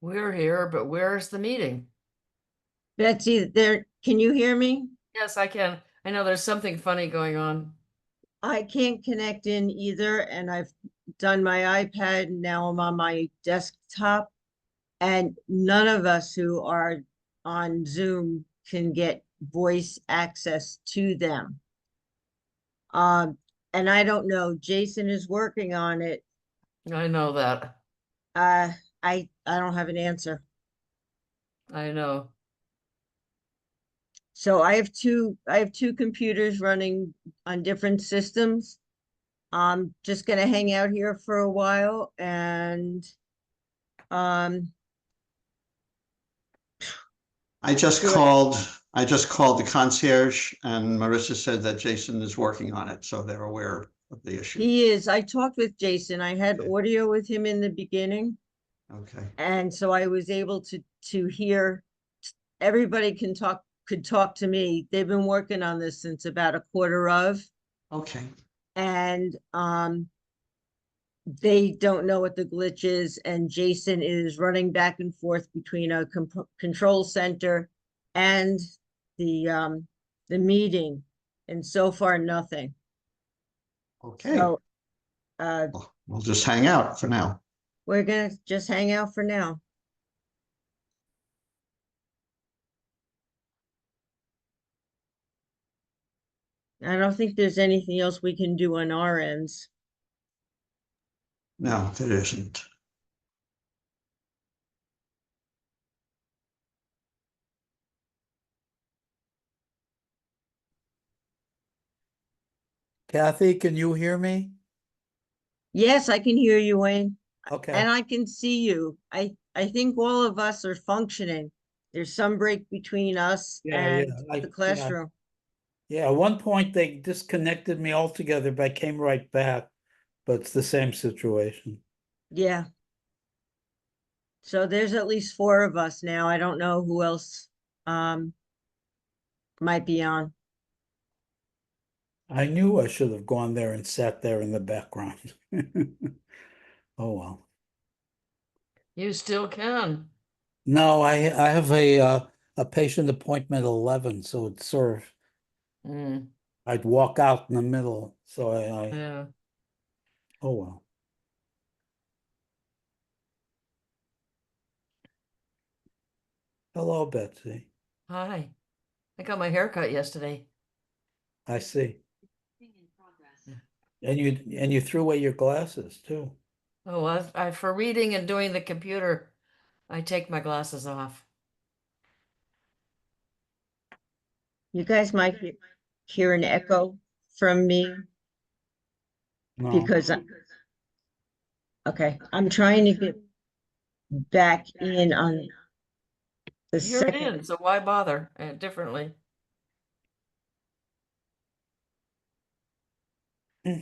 We're here, but where's the meeting? Betsy, can you hear me? Yes, I can. I know there's something funny going on. I can't connect in either, and I've done my iPad, and now I'm on my desktop. And none of us who are on Zoom can get voice access to them. Um, and I don't know, Jason is working on it. I know that. Uh, I don't have an answer. I know. So I have two computers running on different systems. I'm just gonna hang out here for a while and um I just do it. called, I just called the concierge and Marissa said that Jason is working on it, so they're aware of the issue. He is. I talked with Jason. I had Okay. audio with him in the beginning, Okay, and so I was able to hear everybody could talk to me. They've been working on this since about a quarter of, okay, and they don't know what the glitch is, and Jason is running back and forth between a control center and the meeting, and so far nothing. okay. So Well, we'll just hang out for now. we're gonna just hang out for now. I don't think there's anything else we can do on our ends. No, there isn't. Kathy, can you hear me? Yes, I can hear you, Wayne, Okay. and I can see you. I think all of us are functioning. There's some break between us and the classroom. Yeah, at one point they disconnected me altogether, but I came right back. But it's the same situation. Yeah. So there's at least four of us now. I don't know who else um might be on. I knew I should have gone there and sat there in the background. Oh well. You still can. No, I have a patient appointment at 11, so it's sort of Mm, I'd walk out in the middle. So I yeah. oh well. Hello, Betsy. Hi. I got my hair cut yesterday. I see. And you threw away your glasses too. Oh, for reading and doing the computer, I take my glasses off. You guys might hear an echo from me No. because okay, I'm trying to get back in on the You're second. in, so why bother differently?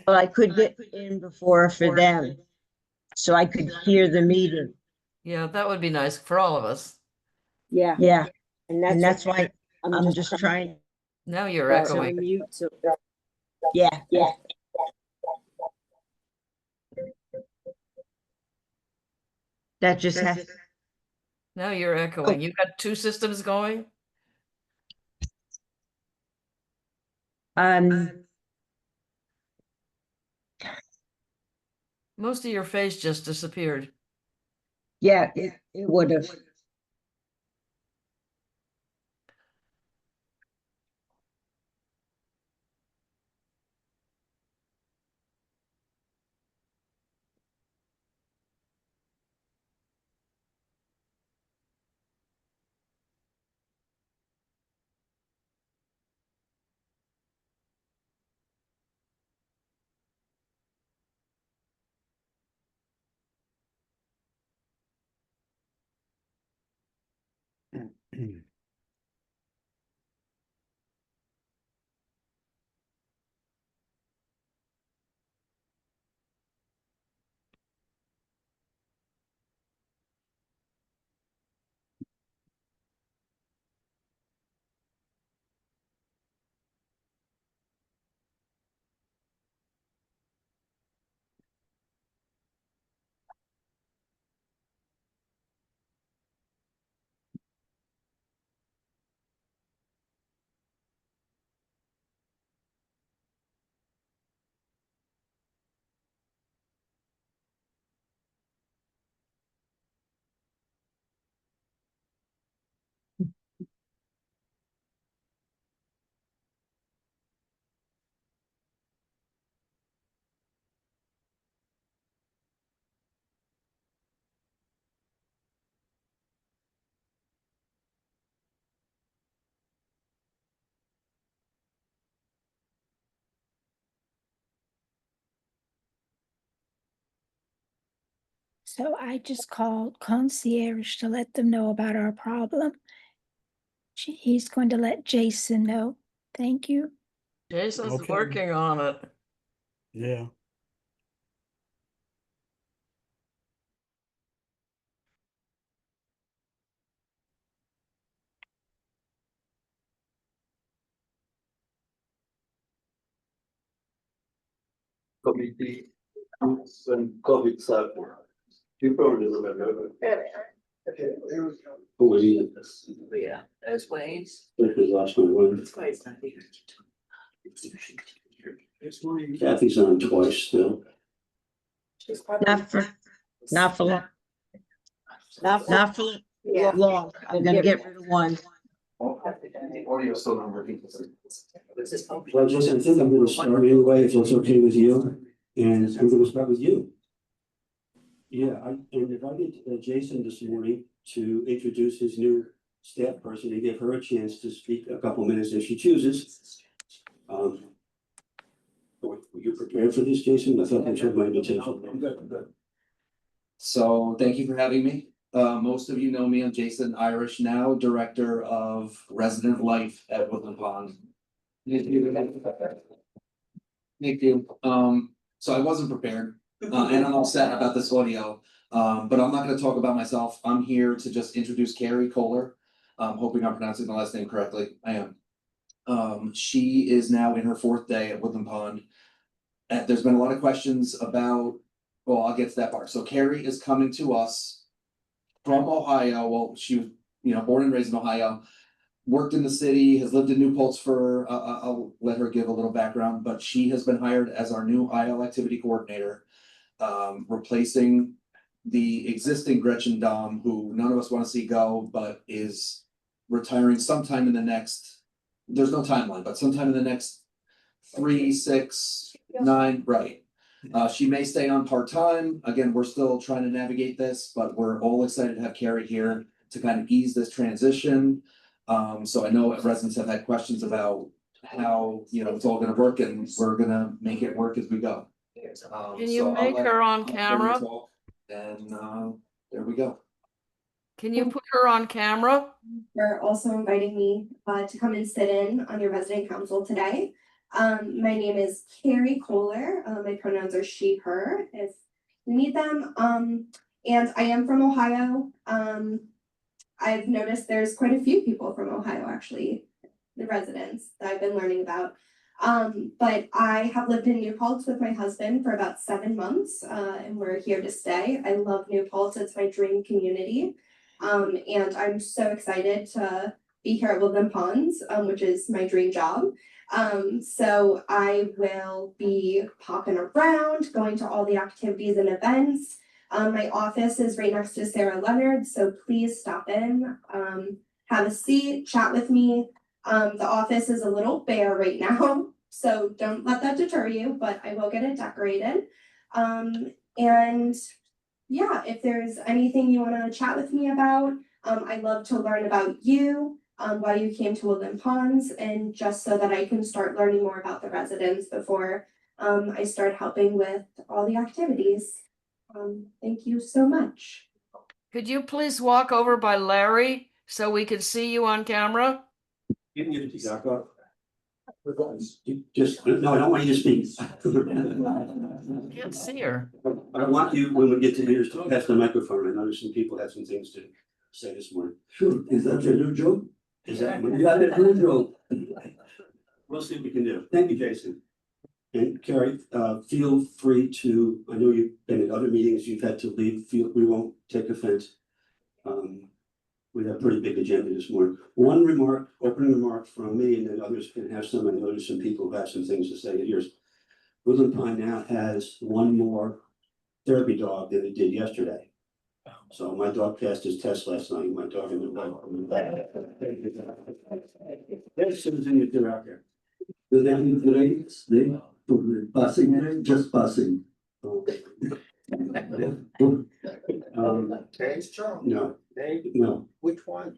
Well, I could get in before for them, so I could hear the meeting. Yeah, that would be nice for all of us. Yeah, and that's why I'm just trying Now you're to echoing. mute. So yeah, that just has. Now you're echoing. You got two systems going? Um, Most of your face just disappeared. yeah, it would have. So I just called concierge to let them know about our problem. He's going to let Jason know. Thank you. Jason's Okay. working on it. Yeah. Committee and COVID support. You probably remember. Who was in this? Yeah, there's ways. This was last one. That's why it's not here. Kathy's on twice still. Not for, not for long, not for Yeah. long. I'm gonna get rid of one. Audio still not working. Well, Jason, I think I'm gonna start anyway, if that's okay with you, and I'm gonna start with you. Yeah, and if I get Jason this morning to introduce his new staff person and give her a chance to speak a couple minutes if she chooses. Were you prepared for this, Jason? I thought I took my invitation. I'm good. So thank you for having me. Most of you know me, I'm Jason Irish, now Director of Resident Life at Woodland Pond. Thank you. So I wasn't prepared, and I'm upset about this audio, but I'm not gonna talk about myself. I'm here to just introduce Carrie Kohler. Hoping I'm pronouncing the last name correctly. I am. She is now in her 4th day at Woodland Pond. And there's been a lot of questions about, well, I'll get to that part. So Carrie is coming to us from Ohio. Well, she was, born and raised in Ohio, worked in the city, has lived in New Paltz for, I'll let her give a little background, but she has been hired as our new IL activity coordinator, replacing the existing Gretchen Dom, who none of us want to see go, but is retiring sometime in the next, there's no timeline, but sometime in the next 3, 6, 9, right. She may stay on part-time. Again, we're still trying to navigate this, but we're all excited to have Carrie here to kind of ease this transition. So I know residents have had questions about how, it's all gonna work, and we're gonna make it work as we go. Can you make her on camera? And there we go. Can you put her on camera? For also inviting me to come and sit in on your resident council today. My name is Carrie Kohler. My pronouns are she, her, if you need them. And I am from Ohio. I've noticed there's quite a few people from Ohio, actually, the residents that I've been learning about. But I have lived in New Paltz with my husband for about 7 months, and we're here to stay. I love New Paltz. It's my dream community. And I'm so excited to be here at Woodland Ponds, which is my dream job. So I will be popping around, going to all the activities and events. My office is right next to Sarah Leonard, so please stop in, have a seat, chat with me. The office is a little bare right now, so don't let that deter you, but I will get it decorated. And yeah, if there's anything you want to chat with me about, I'd love to learn about you, why you came to Woodland Ponds, and just so that I can start learning more about the residents before I start helping with all the activities. Thank you so much. Could you please walk over by Larry so we could see you on camera? You can get it, Jacob. Just, no, I don't want you to speak. Can't see her. I want you, when we get to yours, to pass the microphone. I know there's some people have some things to say this morning. Sure, is that your new job? Is that? You got a new job. We'll see what we can do. Thank you, Jason. And Carrie, feel free to, I know you've been at other meetings, you've had to leave, we won't take offense. We have a pretty big agenda this morning. One remark, opening remark from me, and then others can have some. I know there's some people who have some things to say. Here's Woodland Pine now has one more therapy dog than it did yesterday. So my dog passed his test last night. My dog in the bed. There's Susan, you're still out there. Do they need grades? They passing grade, just passing. Today's Charles. No, Dave, no, which one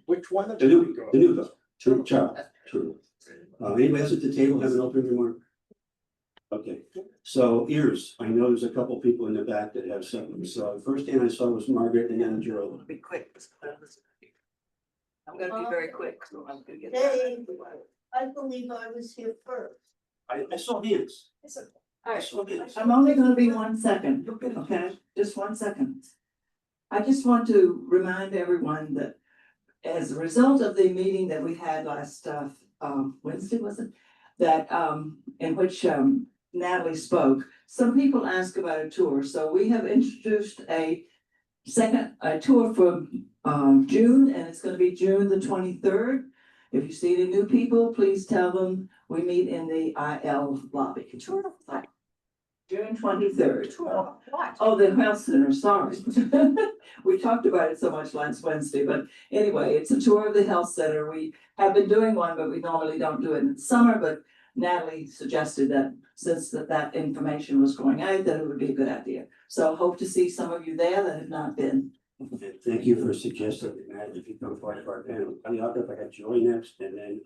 of the new dog, Charles, true. Anybody else at the table have an opening remark? Okay, so ears, I know there's a couple people in the back that have something, so the first thing I saw was Margaret and then Gerald. Be quick. I'm gonna be very quick, so I'm gonna get. I believe I was here first. I saw hands. All I right, saw hands. I'm only gonna be 1 second, okay, just 1 second. I just want to remind everyone that as a result of the meeting that we had last, Wednesday, was it? That, in which, Natalie spoke, some people asked about a tour, so we have introduced a tour for, June, and it's gonna be June the 23rd. If you see any new people, please tell them we meet in the IL lobby. Tour of what? June 23rd. Tour of what? Oh, the health center, sorry. We talked about it so much last Wednesday, but anyway, it's a tour of the health center. We have been doing one, but we normally don't do it in the summer, but Natalie suggested that since that information was going out, that it would be a good idea. So hope to see some of you there that have not been. And thank you for suggesting that, if you come part of our panel. I got Joy next and then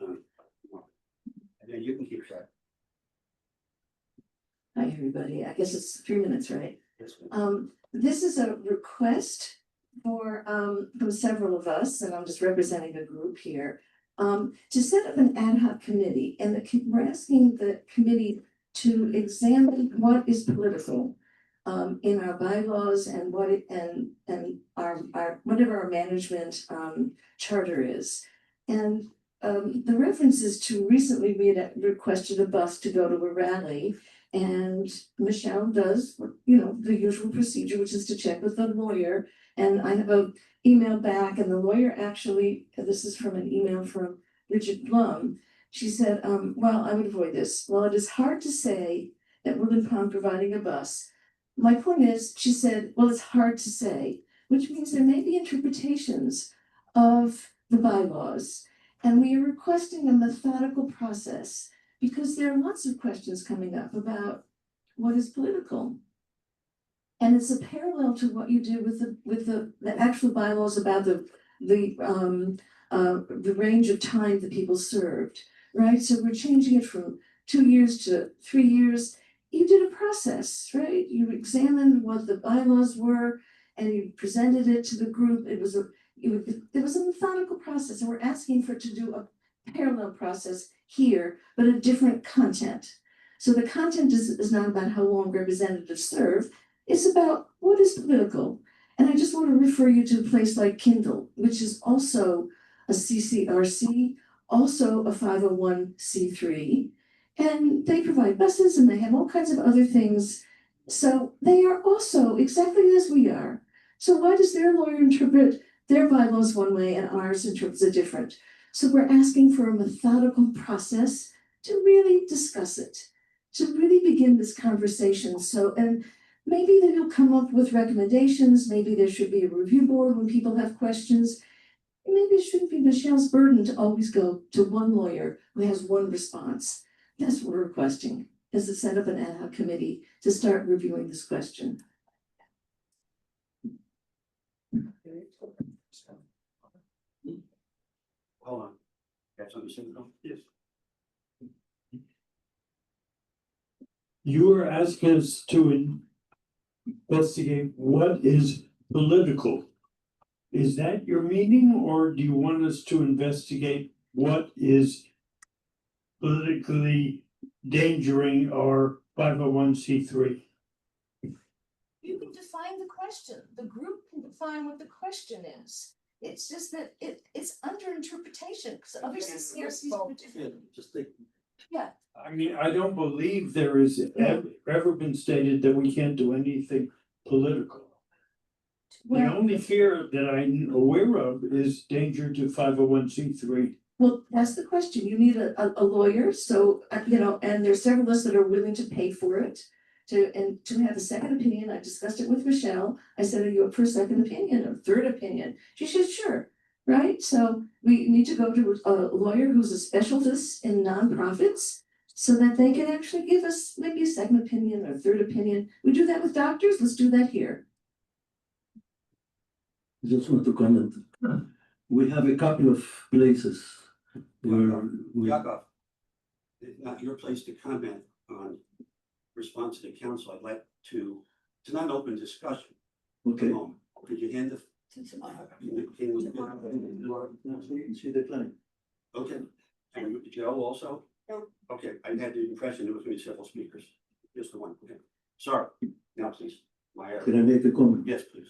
you can keep track. Hi, everybody. I guess it's 3 minutes, right? Yes, ma'am. This is a request for, from several of us, and I'm just representing a group here, to set up an ad hoc committee, and we're asking the committee to examine what is political in our bylaws and what it, and our whatever our management charter is. And the reference is to recently we had requested a bus to go to a rally. And Michelle does, you know, the usual procedure, which is to check with the lawyer. And I have an email back, and the lawyer actually, this is from an email from Richard Blum. She said, well, I would avoid this. Well, it is hard to say that Woodland Pond providing a bus. My point is, she said, well, it's hard to say, which means there may be interpretations of the bylaws. And we are requesting a methodical process, because there are lots of questions coming up about what is political. And it's a parallel to what you do with the actual bylaws about the range of time that people served, right? So we're changing it from 2 years to 3 years. You did a process, right? You examined what the bylaws were and you presented it to the group. It was a methodical process, and we're asking for it to do a parallel process here, but a different content. So the content is not about how long representatives serve, it's about what is political. And I just want to refer you to a place like Kindle, which is also a CCRC, also a 501c3, and they provide buses and they have all kinds of other things. So they are also exactly as we are. So why does their lawyer interpret their bylaws one way and ours interprets it different? So we're asking for a methodical process to really discuss it, to really begin this conversation. So, and maybe then you'll come up with recommendations. Maybe there should be a review board when people have questions. Maybe it shouldn't be Michelle's burden to always go to one lawyer who has one response. That's what we're requesting, is to set up an ad hoc committee to start reviewing this question. Hold on. Got something to say? Yes. You are asking us to investigate what is political. Is that your meaning, or do you want us to investigate what is politically endangering our 501c3? You can define the question. The group can define what the question is. It's just that it's under interpretation, because obviously CRC's are different. Just think. Yeah. I mean, I don't believe there is ever been stated that we can't do anything political. The Well, only fear that I'm aware of is danger to 501c3. well, that's the question. You need a lawyer, so, you know, and there's several of us that are willing to pay for it. To have a second opinion. I discussed it with Michelle. I said, are you up for a second opinion or third opinion? She said, sure, right? So we need to go to a lawyer who's a specialist in nonprofits so that they can actually give us maybe a second opinion or third opinion. We do that with doctors, let's do that here. Just want to comment. We have a couple of places where we. Yakov, it's not your place to comment on respond to the council, I'd like to, it's not an open discussion. Okay. Could you hand the? See the plan. Okay, and you, Joe also? No. Okay, I had the impression there was going to be several speakers, just the one, okay. Sorry, now please, my error. Can I make a comment? Yes, please.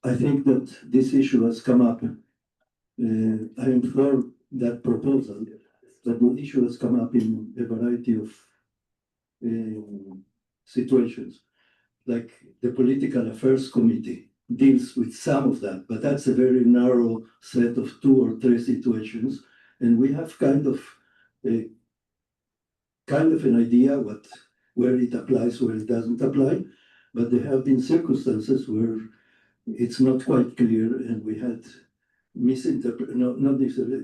I think that this issue has come up. I am for that proposal, but the issue has come up in a variety of situations. Like the Political Affairs Committee deals with some of that, but that's a very narrow set of 2 or 3 situations. And we have kind of an idea where it applies, where it doesn't apply. But there have been circumstances where it's not quite clear, and we had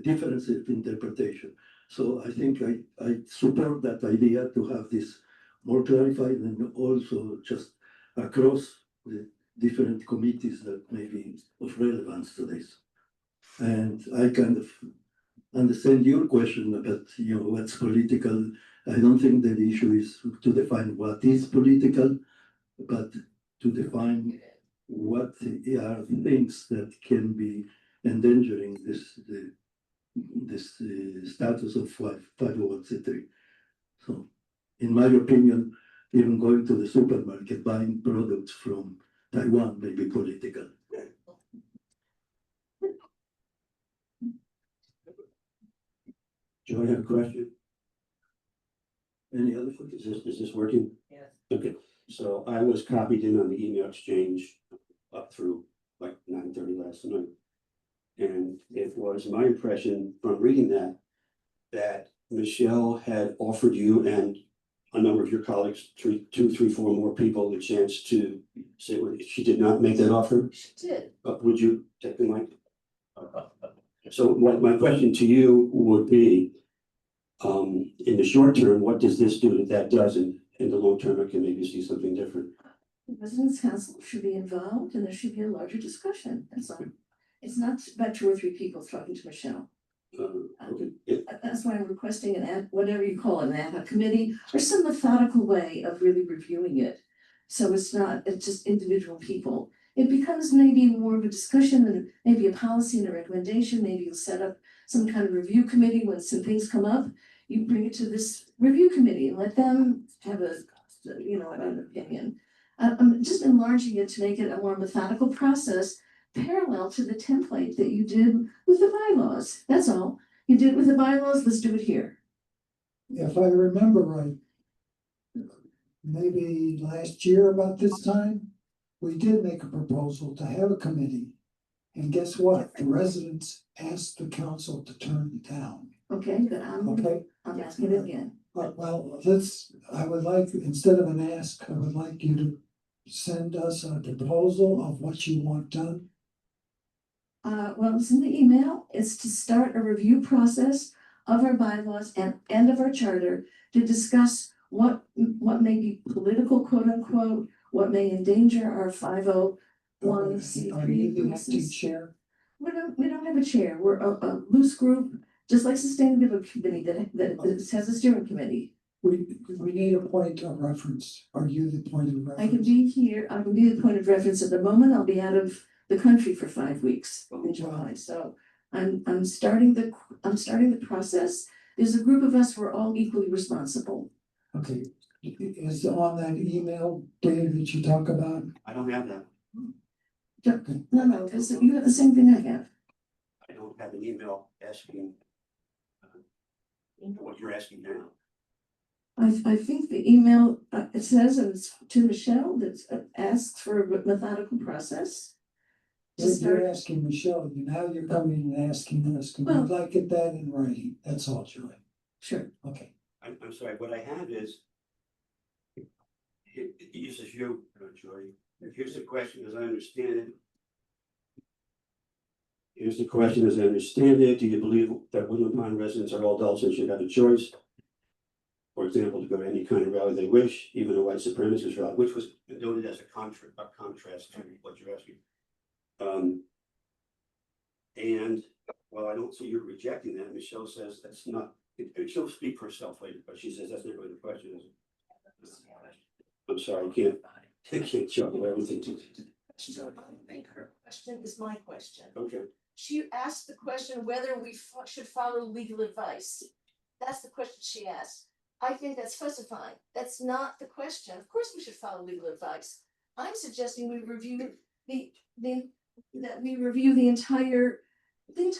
difference of interpretation. So I think I support that idea to have this more clarified and also just across the different committees that may be of relevance to this. And I kind of understand your question about, what's political. I don't think that the issue is to define what is political, but to define what are things that can be endangering this status of 501c3. So, in my opinion, even going to the supermarket, buying products from Taiwan may be political. Do I have a question? Any other? Is this working? Yes. Okay, so I was copied in on the email exchange up through like 9:30 last night. And it was my impression from reading that Michelle had offered you and a number of your colleagues, 2, 3, 4 more people, the chance to say, she did not make that offer? She did. Would you take the mic? So my question to you would be, in the short term, what does this do that doesn't? In the long term, I can maybe see something different. The Residents' Council should be involved and there should be a larger discussion, that's all. It's not about 2 or 3 people talking to Michelle. Okay, yeah. That's why I'm requesting whatever you call it, an ad hoc committee, or some methodical way of really reviewing it. So it's just individual people. It becomes maybe more of a discussion and maybe a policy and a recommendation. Maybe you'll set up some kind of review committee when some things come up. You bring it to this review committee and let them have an opinion. I'm just enlarging it to make it a more methodical process, parallel to the template that you did with the bylaws. That's all. You did it with the bylaws, let's do it here. If I remember right, maybe last year about this time, we did make a proposal to have a committee. And guess what? The residents asked the council to turn it down. Okay, good. I'm asking it again. Well, I would like, instead of an ask, I would like you to send us a proposal of what you want done. Well, it's in the email. It's to start a review process of our bylaws and of our charter to discuss what may be political, quote unquote, what may endanger our 501c3. Are you the acting chair? We don't have a chair. We're a loose group, just like Sustainability Committee that has a steering committee. We need a point of reference. Are you the point of reference? I can be here. I can be the point of reference at the moment. I'll be out of the country for 5 weeks in July. So I'm starting the process. There's a group of us, we're all equally responsible. Okay, is on that email, Dave, that you talk about? I don't have that. No, because you have the same thing I have. I don't have an email asking what you're asking now. I think the email, it says, and it's to Michelle, that asks for a methodical process. You're asking Michelle, now you're coming and asking us, can we like it that in writing? That's all, Joy. Sure. Okay. I'm sorry, what I have is, this is you, Joy. Here's the question as I understand it. Here's the question as I understand it. Do you believe that Woodland Pine residents are all adults and should have a choice? For example, to go to any kind of rally they wish, even a white supremacist rally, which was noted as a contrast to what you're asking. And while I don't see you rejecting that, Michelle says that's not, she'll speak for herself later, but she says that's not really the question, is it? I'm sorry, I can't juggle everything. Her question is my question. Okay, She asked the question whether we should follow legal advice. That's the question she asked. I think that's specifying. That's not the question. Of course, we should follow legal advice. I'm suggesting we review that we review the entire thing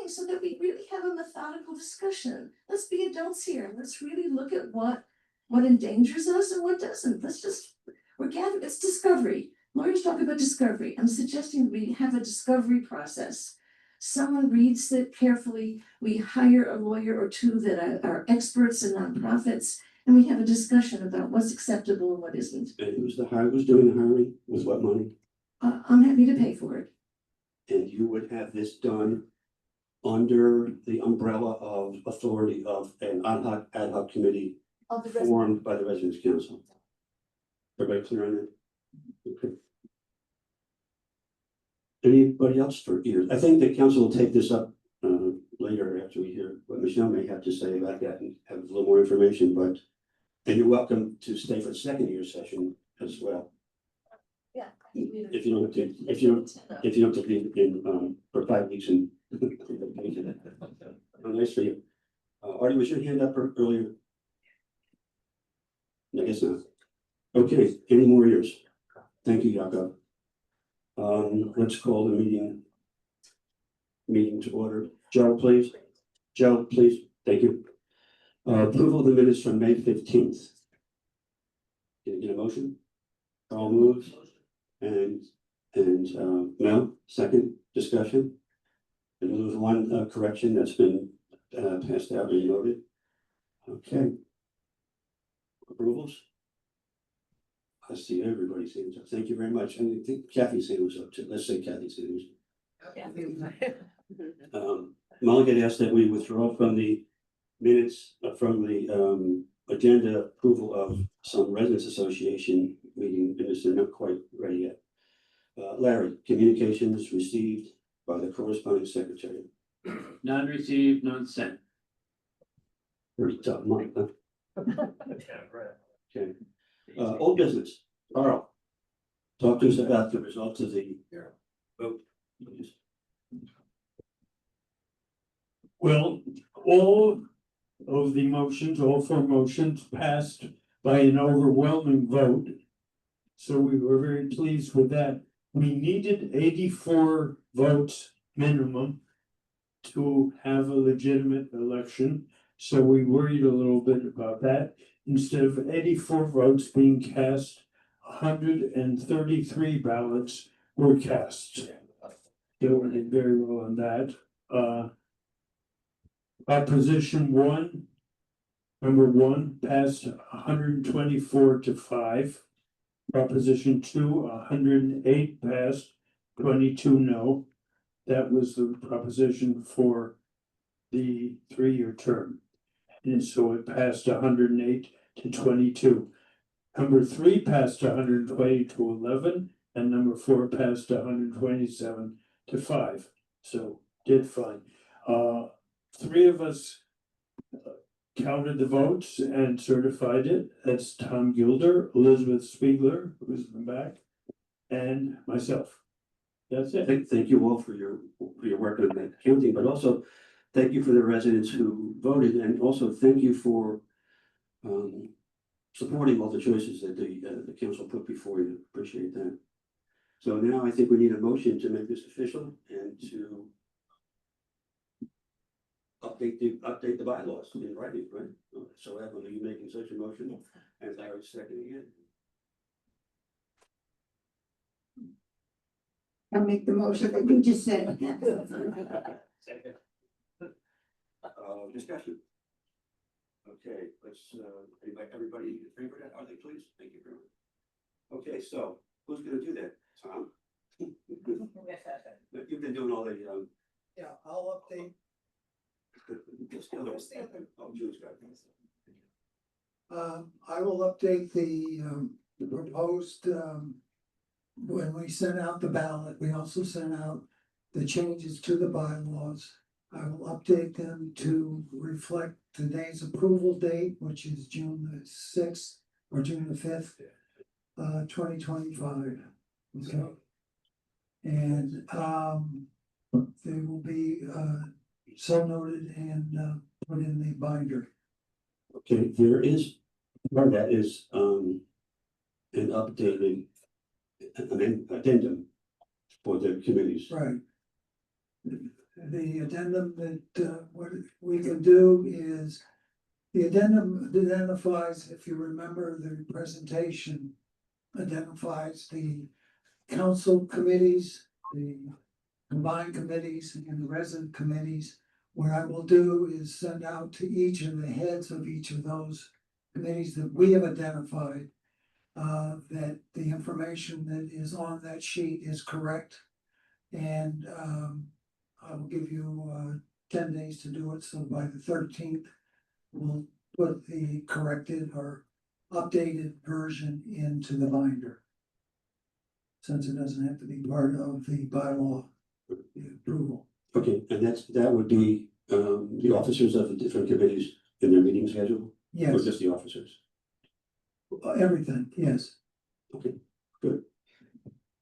so that we really have a methodical discussion. Let's be adults here. Let's really look at what endangers us and what doesn't. It's discovery. Lawyers talk about discovery. I'm suggesting we have a discovery process. Someone reads it carefully. We hire a lawyer or two that are experts in nonprofits, and we have a discussion about what's acceptable and what isn't. and who's doing the hiring, with what money? I'm happy to pay for it. And you would have this done under the umbrella of authority of an ad hoc committee Of the rest. formed by the Residents' Council. Everybody clear on that? Okay. Anybody else for ears? I think the council will take this up later after we hear what Michelle may have to say about that and have a little more information, and you're welcome to stay for the second year session as well. Yeah. If you don't have to, if you don't have to be in for 5 weeks and. Oh, nice for you. Artie, was your hand up earlier? I guess not. Okay, any more ears? Thank you, Jakob. Let's call the meeting to order. Joe, please. Joe, please. Thank you. Approval of the minutes from May 15th. Can I get a motion? Carl moves. And Mel, second discussion. And there was one correction that's been passed out and noted. Okay. Approvals? I see everybody's hands up. Thank you very much. And I think Kathy's hand was up too. Let's say Kathy's hand was. Mulligan asked that we withdraw from the minutes from the agenda approval of some residents association meeting minutes. They're not quite ready yet. Larry, communications received by the corresponding secretary. None received, none sent. Very tough month, huh? Okay. Old business. Carl, talk to us about the results of the vote. Please. Well, all of the motions, all 4 motions passed by an overwhelming vote. So we were very pleased with that. We needed 84 votes minimum to have a legitimate election. So we worried a little bit about that. Instead of 84 votes being cast, 133 ballots were cast. So we did very well on that. Opposition 1, number 1, passed 124 to 5. Proposition 2, 108 passed, 22 no. That was the proposition for the 3-year term. And so it passed 108 to 22. Number 3 passed 120 to 11, and number 4 passed 127 to 5. So did fine. 3 of us counted the votes and certified it. That's Tom Gilder, Elizabeth Spiegler, who's in the back, and myself. That's it. Thank you all for your work on that counting, but also thank you for the residents who voted, and also thank you for supporting all the choices that the council put before you. Appreciate that. So now I think we need a motion to make this official and to update the bylaws in writing, right? So Evelyn, are you making such a motion? And Larry seconding it? I'll make the motion that you just said. Second. Discussion. Okay, let's, everybody in favor of that, are they, please? Thank you very much. Okay, so who's gonna do that? Tom? You've been doing all the, Yeah, I'll update. Oh, Julie's got it. I will update the proposed, when we sent out the ballot, we also sent out the changes to the bylaws. I will update them to reflect today's approval date, which is June the 6th, or June the 5th, 2025. Okay. And they will be so noted and put in the binder. Okay, there is, part of that is, an updated addendum for the committees. Right. The addendum that what we can do is, the addendum identifies, if you remember the presentation, identifies the council committees, the combined committees and the resident committees. What I will do is send out to each of the heads of each of those committees that we have identified, that the information that is on that sheet is correct. And I will give you 10 days to do it, so by the 13th, we'll put the corrected or updated version into the binder. Since it doesn't have to be part of the bylaw, the approval. Okay, and that would be, the officers of the different committees in their meeting schedule? Or Yes, just the officers? everything, yes. Okay, good.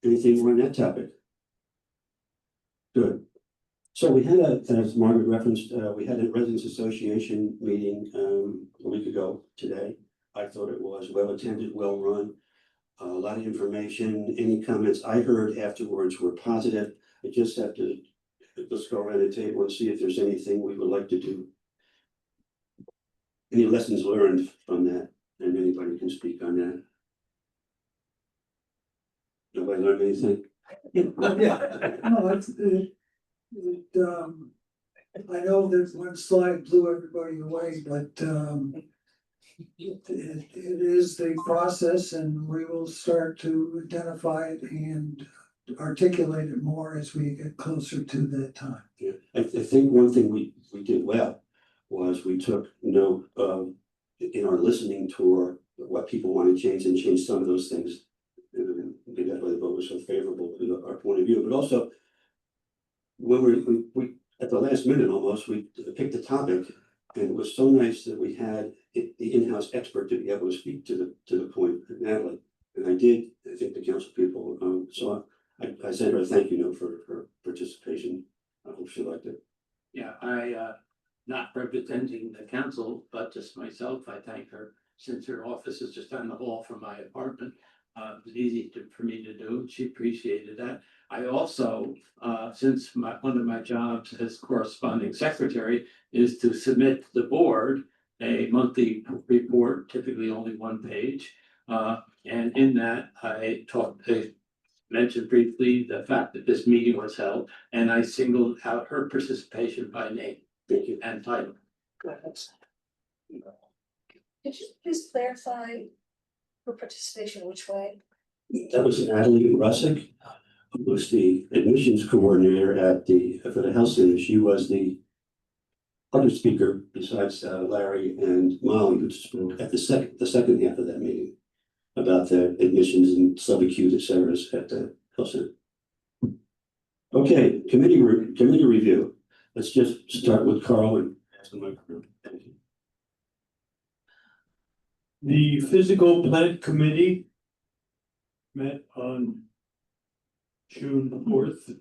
Anything more on that topic? Good. So we had as Margaret referenced, we had a residents association meeting, a week ago today. I thought it was well attended, well run, a lot of information. Any comments I heard afterwards were positive. I just have to, let's go around the table and see if there's anything we would like to do. Any lessons learned from that, and anybody can speak on that. Nobody learned anything? Yeah, no, I know that one slide blew everybody away, but it is the process, and we will start to identify it and articulate it more as we get closer to that time. Yeah, I think one thing we did well was we took note of, in our listening tour, what people want to change and change some of those things. Maybe that's why the vote was so favorable to our point of view, but also when we at the last minute almost, we picked a topic, and it was so nice that we had the in-house expert to be able to speak to the point, Natalie. And I think the council people, so I sent her a thank you note for her participation. I hope she liked it. Yeah, I, not representing the council, but just myself, I thank her, since her office is just down the hall from my apartment. It was easy for me to do. She appreciated that. I also, since one of my jobs as corresponding secretary is to submit to the board a monthly report, typically only one page. And in that, I mentioned briefly the fact that this meeting was held, and I singled out her participation by name. Thank you. And title. Could you please clarify her participation, which way? That was Natalie Russick, who was the admissions coordinator for the health center. She was the other speaker besides Larry and Molly, who spoke at the second half of that meeting about the admissions and subacute, et cetera, at the health center. Okay, committee review. Let's just start with Carl and ask the microphone. Thank you. The physical plant committee met on June 4th.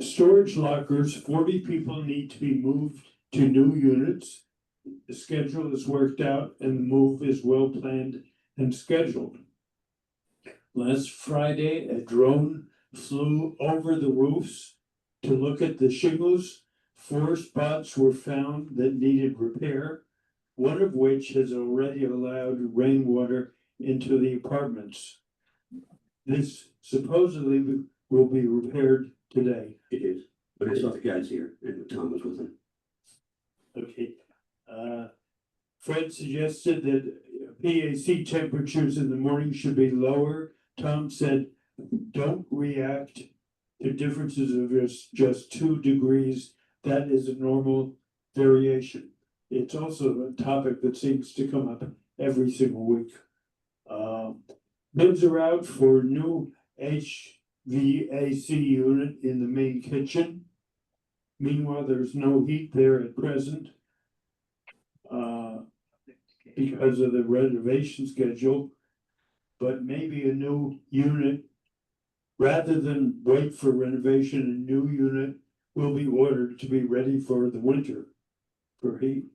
Storage lockers, 40 people need to be moved to new units. The schedule is worked out and the move is well planned and scheduled. Last Friday, a drone flew over the roofs to look at the shingles. 4 spots were found that needed repair, one of which has already allowed rainwater into the apartments. This supposedly will be repaired today. It is, but I saw the guys here and Tom was with them. Okay. Fred suggested that PAC temperatures in the morning should be lower. Tom said, don't react to differences of just 2 degrees. That is a normal variation. It's also a topic that seems to come up every single week. Bids are out for new HVAC unit in the main kitchen. Meanwhile, there's no heat there at present. because of the renovation schedule. But maybe a new unit, rather than wait for renovation, a new unit will be ordered to be ready for the winter for heat.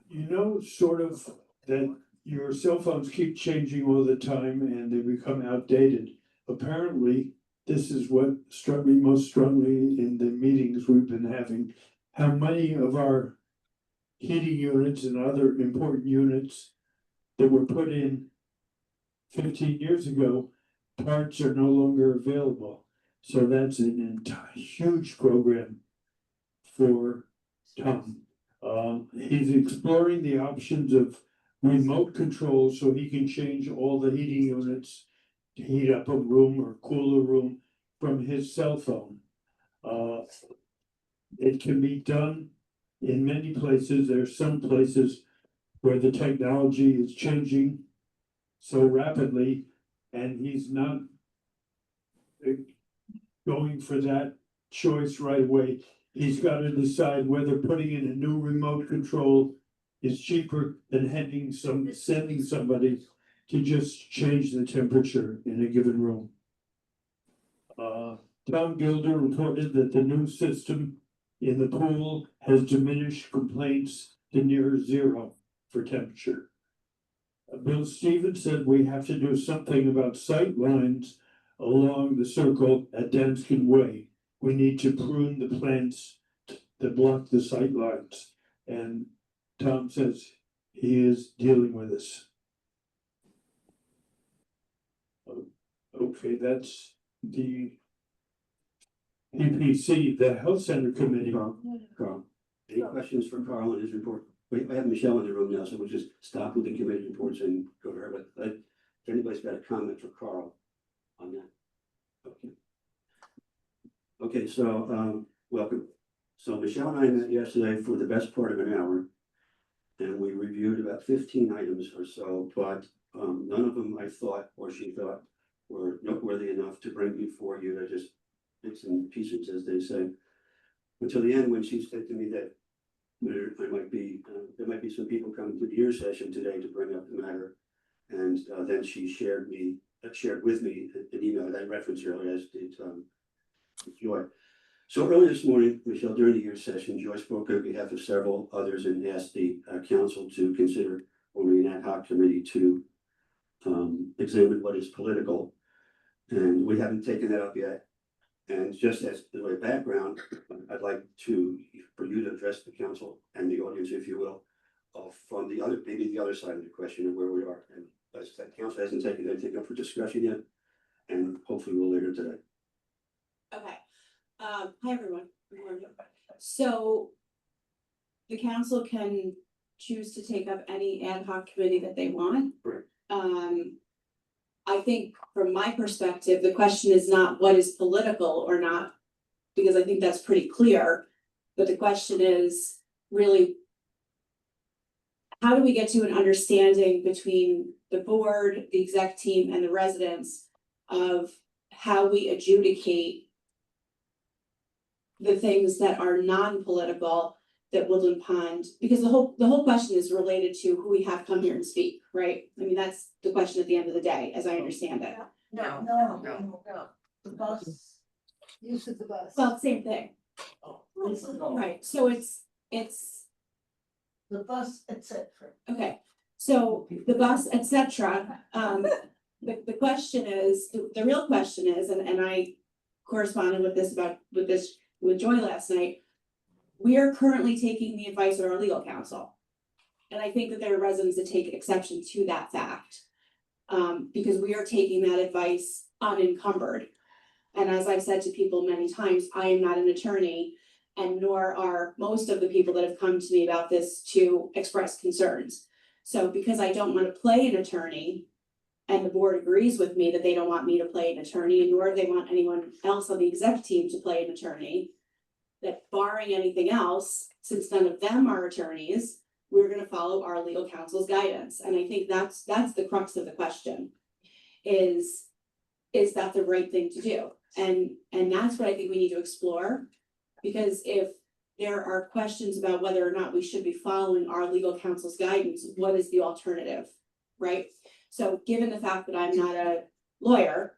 You know, sort of that your cell phones keep changing all the time and they become outdated. Apparently, this is what struck me most strongly in the meetings we've been having. How many of our heating units and other important units that were put in 15 years ago, parts are no longer available. So that's an entire huge program for Tom. He's exploring the options of remote control so he can change all the heating units to heat up a room or cool a room from his cell phone. It can be done in many places. There's some places where the technology is changing so rapidly, and he's not going for that choice right away. He's got to decide whether putting in a new remote control is cheaper than sending somebody to just change the temperature in a given room. Tom Gilder reported that the new system in the pool has diminished complaints to near zero for temperature. Bill Stevens said we have to do something about sight lines along the circle at Danskin Way. We need to prune the plants that block the sight lines. And Tom says he is dealing with this. Okay, that's the PPC, the Health Center Committee. Carl, any questions for Carl on his report? Wait, I have Michelle in the room now, so we'll just stop with the committee reports and go to her. But if anybody's got a comment for Carl on that. Okay. Okay, so welcome. So Michelle and I met yesterday for the best part of an hour, and we reviewed about 15 items or so, but none of them I thought, or she thought, were noteworthy enough to bring before you. I just bits and pieces, as they say. Until the end, when she said to me that there might be some people coming to the ear session today to bring up the matter, and then she shared with me an email that I referenced earlier, as did Joy. So early this morning, Michelle, during the year session, Joy spoke on behalf of several others and asked the council to consider forming an ad hoc committee to examine what is political. And we haven't taken that up yet. And just as a background, I'd like for you to address the council and the audience, if you will, from maybe the other side of the question of where we are. And as that council hasn't taken anything up for discussion yet, and hopefully we'll later today. Okay. Hi, everyone. So the council can choose to take up any ad hoc committee that they want. Right. I think from my perspective, the question is not what is political or not, because I think that's pretty clear. But the question is really, how do we get to an understanding between the board, the exec team, and the residents of how we adjudicate the things that are non-political that Woodland Pond, because the whole question is related to who we have come here and speak, right? I mean, that's the question at the end of the day, as I understand it. No. The bus, use of the bus. Well, same thing. Right, so it's. The bus, etc. Okay, so the bus, etc. The question is, the real question is, and I corresponded with Joy last night. We are currently taking the advice of our legal counsel. And I think that there are residents that take exception to that fact. Because we are taking that advice unencumbered. And as I've said to people many times, I am not an attorney, and nor are most of the people that have come to me about this to express concerns. So because I don't want to play an attorney, and the board agrees with me that they don't want me to play an attorney, and nor do they want anyone else on the exec team to play an attorney, that barring anything else, since none of them are attorneys, we're going to follow our legal counsel's guidance. And I think that's the crux of the question, is that the right thing to do? And that's what I think we need to explore, because if there are questions about whether or not we should be following our legal counsel's guidance, what is the alternative, right? So given the fact that I'm not a lawyer,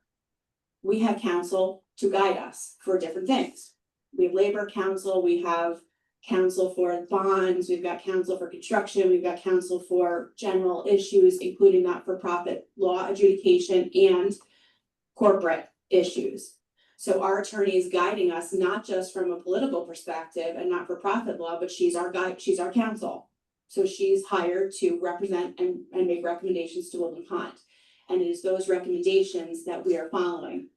we have counsel to guide us for different things. We have labor counsel, we have counsel for bonds, we've got counsel for construction, we've got counsel for general issues, including not-for-profit law adjudication and corporate issues. So our attorney is guiding us not just from a political perspective and not-for-profit law, but she's our guide, she's our counsel. So she's hired to represent and make recommendations to Woodland Pond. And it is those recommendations that we are following.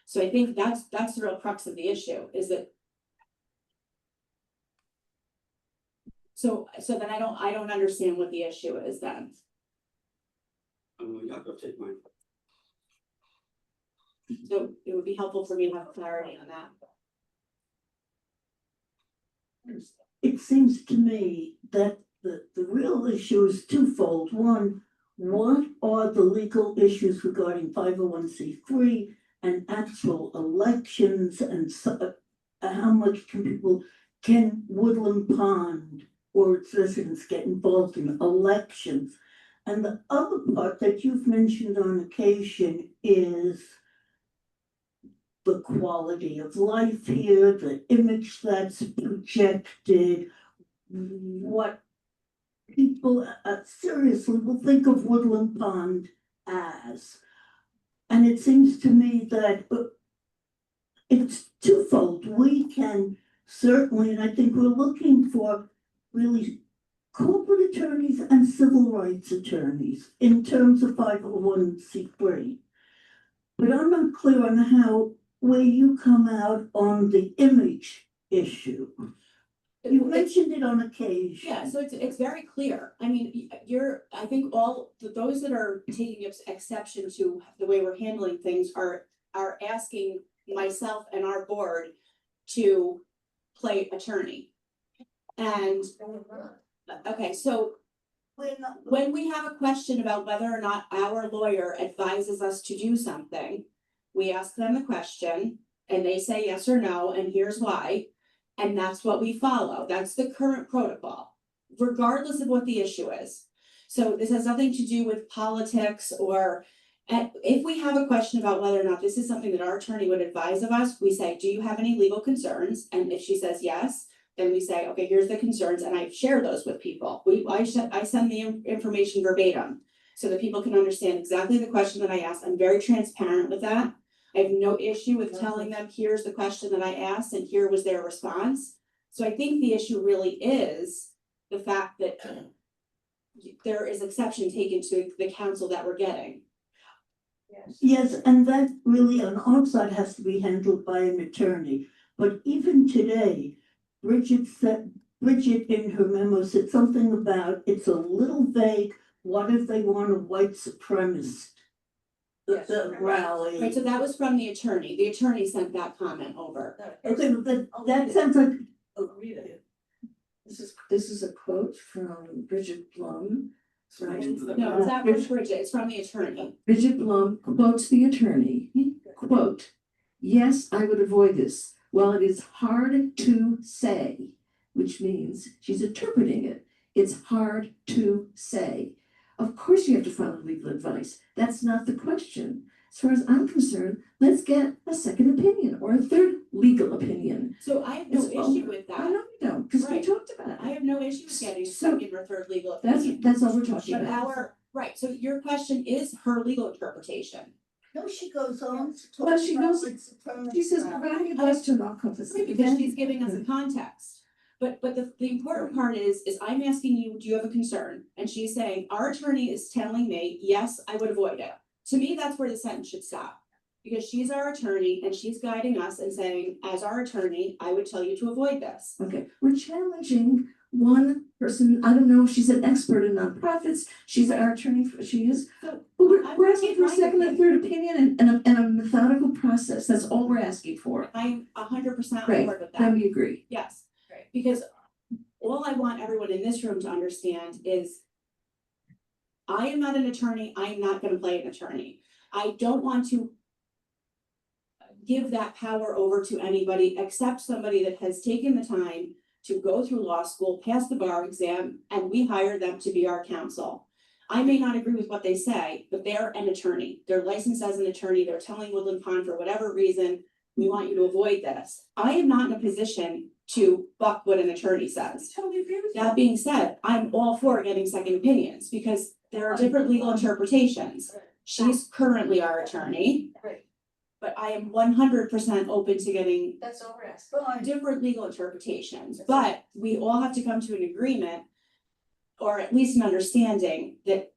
So I think that's the real crux of the issue, is that. So then I don't understand what the issue is then. I'll take mine. So it would be helpful for me to have clarity on that. It seems to me that the real issue is twofold. One, what are the legal issues regarding 501c3 and actual elections, and how much can Woodland Pond or its residents get involved in elections? And the other part that you've mentioned on occasion is the quality of life here, the image that's projected, what people seriously will think of Woodland Pond as. And it seems to me that it's twofold. We can certainly, and I think we're looking for really corporate attorneys and civil rights attorneys in terms of 501c3. But I'm not clear on where you come out on the image issue. You mentioned it on occasion. Yeah, so it's very clear. I mean, I think those that are taking exception to the way we're handling things are asking myself and our board to play attorney. And, okay, so when we have a question about whether or not our lawyer advises us to do something, we ask them the question and they say yes or no, and here's why. And that's what we follow. That's the current protocol, regardless of what the issue is. So this has nothing to do with politics or if we have a question about whether or not this is something that our attorney would advise of us, we say, do you have any legal concerns? And if she says yes, then we say, okay, here's the concerns, and I share those with people. I send the information verbatim so that people can understand exactly the question that I asked. I'm very transparent with that. I have no issue with telling them, here's the question that I asked and here was their response. So I think the issue really is the fact that there is exception taken to the counsel that we're getting. Yes, and that really on our side has to be handled by an attorney. But even today, Bridget in her memo said something about it's a little vague. What if they want a white supremacist rally? Right, so that was from the attorney. The attorney sent that comment over. Okay, but that sounds like. Read it. This is a quote from Bridget Blum. Right? No, it's not from Bridget, it's from the attorney. Bridget Blum quotes the attorney, quote, "Yes, I would avoid this. While it is hard to say," which means she's interpreting it. It's hard to say. Of course you have to follow legal advice. That's not the question. As far as I'm concerned, let's get a second opinion or a third legal opinion. So I have no issue with that. I know you don't, because we Right. talked about it. I have no issue with getting a second or third legal opinion. That's all we're talking But about. right, so your question is her legal interpretation. No, she goes on to talk Well, she about goes- white supremacist She says, rally. providing advice to non-competence. Because she's giving us a context. But the important part is I'm asking you, do you have a concern? And she's saying, our attorney is telling me, yes, I would avoid it. To me, that's where the sentence should stop. Because she's our attorney and she's guiding us and saying, as our attorney, I would tell you to avoid this. Okay, we're challenging one person. I don't know if she's an expert in nonprofits. She's our attorney, she is. So But we're I'm asking for a second and third opinion and a methodical process. That's all we're asking for. I'm 100% on Great, board with that. then we agree. Yes, because all I want everyone in this room to understand is I am not an attorney. I am not going to play an attorney. I don't want to give that power over to anybody except somebody that has taken the time to go through law school, pass the bar exam, and we hire them to be our counsel. I may not agree with what they say, but they're an attorney. They're licensed as an attorney. They're telling Woodland Pond for whatever reason, we want you to avoid this. I am not in a position to buck what an attorney says. Totally agree with you. That being said, I'm all for getting second opinions because there are different legal interpretations. She's currently our attorney, Right, but I am 100% open to getting that's all we're asking. different legal interpretations, but we all have to come to an agreement. Or at least an understanding that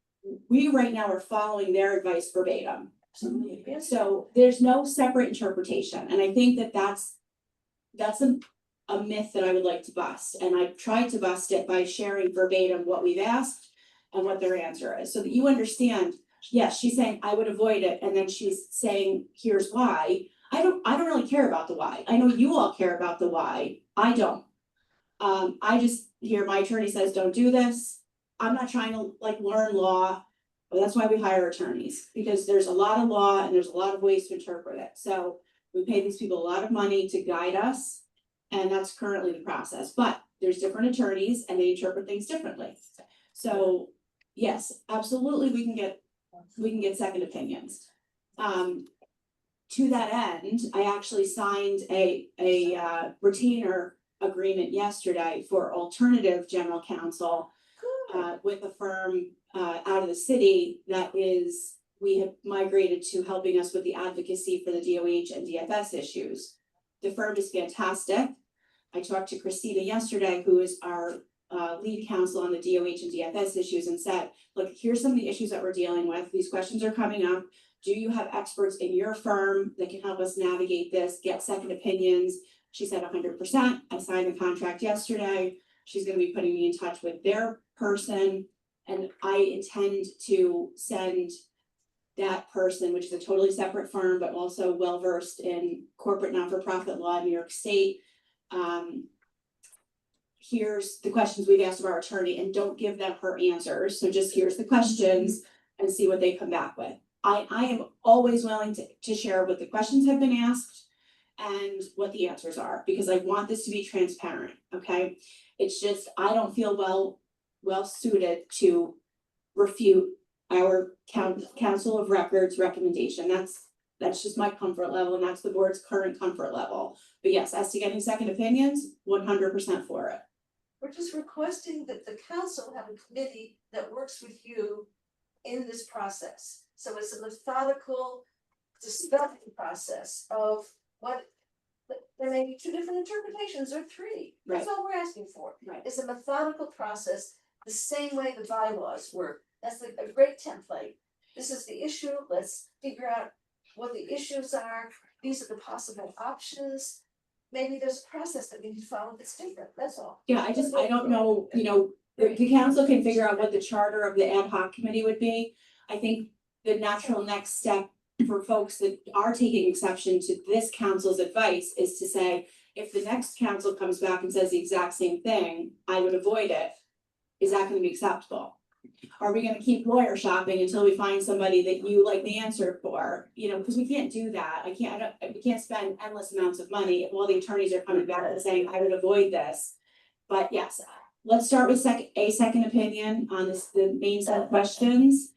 we right now are following their advice verbatim. Absolutely. So there's no separate interpretation, and I think that that's a myth that I would like to bust, and I've tried to bust it by sharing verbatim what we've asked and what their answer is, so that you understand, yes, she's saying I would avoid it, and then she's saying, here's why. I don't really care about the why. I know you all care about the why. I don't. I just hear my attorney says, don't do this. I'm not trying to like learn law, but that's why we hire attorneys, because there's a lot of law and there's a lot of ways to interpret it. So we pay these people a lot of money to guide us, and that's currently the process. But there's different attorneys and they interpret things differently. So yes, absolutely, we can get second opinions. To that end, I actually signed a retainer agreement yesterday for alternative general counsel with a firm out of the city that we have migrated to helping us with the advocacy for the DOH and DFS issues. The firm is fantastic. I talked to Christina yesterday, who is our lead counsel on the DOH and DFS issues, and said, look, here's some of the issues that we're dealing with. These questions are coming up. Do you have experts in your firm that can help us navigate this, get second opinions? She said 100%. I signed the contract yesterday. She's going to be putting me in touch with their person. And I intend to send that person, which is a totally separate firm, but also well-versed in corporate not-for-profit law in New York State. Here's the questions we've asked of our attorney, and don't give them her answers. So just here's the questions and see what they come back with. I am always willing to share what the questions have been asked and what the answers are, because I want this to be transparent, okay? It's just, I don't feel well suited to refute our council of records recommendation. That's just my comfort level, and that's the board's current comfort level. But yes, as to getting second opinions, 100% for it. We're just requesting that the council have a committee that works with you in this process. So it's a methodical discovery process of what, there may be two different interpretations or three. That's all we're asking for. Right. It's a methodical process, the same way the bylaws work. That's a great template. This is the issue. Let's figure out what the issues are. These are the possible options. Maybe there's a process that we can follow that's different. That's all. Yeah, I don't know, the council can figure out what the charter of the ad hoc committee would be. I think the natural next step for folks that are taking exception to this council's advice is to say, if the next council comes back and says the exact same thing, I would avoid it. Is that gonna be acceptable? Are we gonna keep lawyer shopping until we find somebody that you like the answer for? Because we can't do that. We can't spend endless amounts of money while the attorneys are coming back and saying, I would avoid this. But yes, let's start with a second opinion on the main set of questions.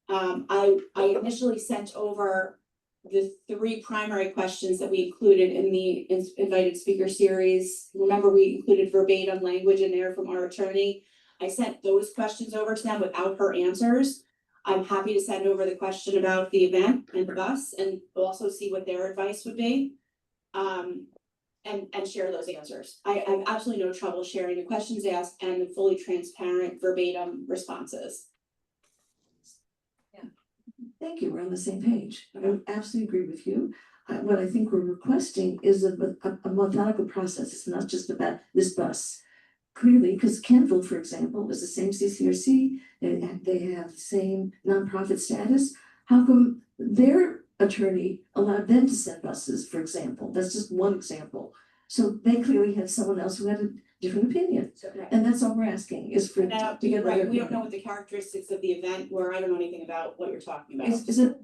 I initially sent over the 3 primary questions that we included in the invited speaker series. Remember, we included verbatim language in there from our attorney. I sent those questions over to them without her answers. I'm happy to send over the question about the event and the bus, and also see what their advice would be. And share those answers. I have absolutely no trouble sharing the questions asked and the fully transparent verbatim responses. Thank you, we're on the same page. I absolutely agree with you. What I think we're requesting is a methodical process. It's not just about this bus. Clearly, because Kenville, for example, is the same CCRC, they have the same nonprofit status. How come their attorney allowed them to send buses, for example? That's just one example. So they clearly had someone else who had a different opinions. And that's all we're asking is for. Now, to get right, we don't know what the characteristics of the event were. I don't know anything about what you're talking about. Is it,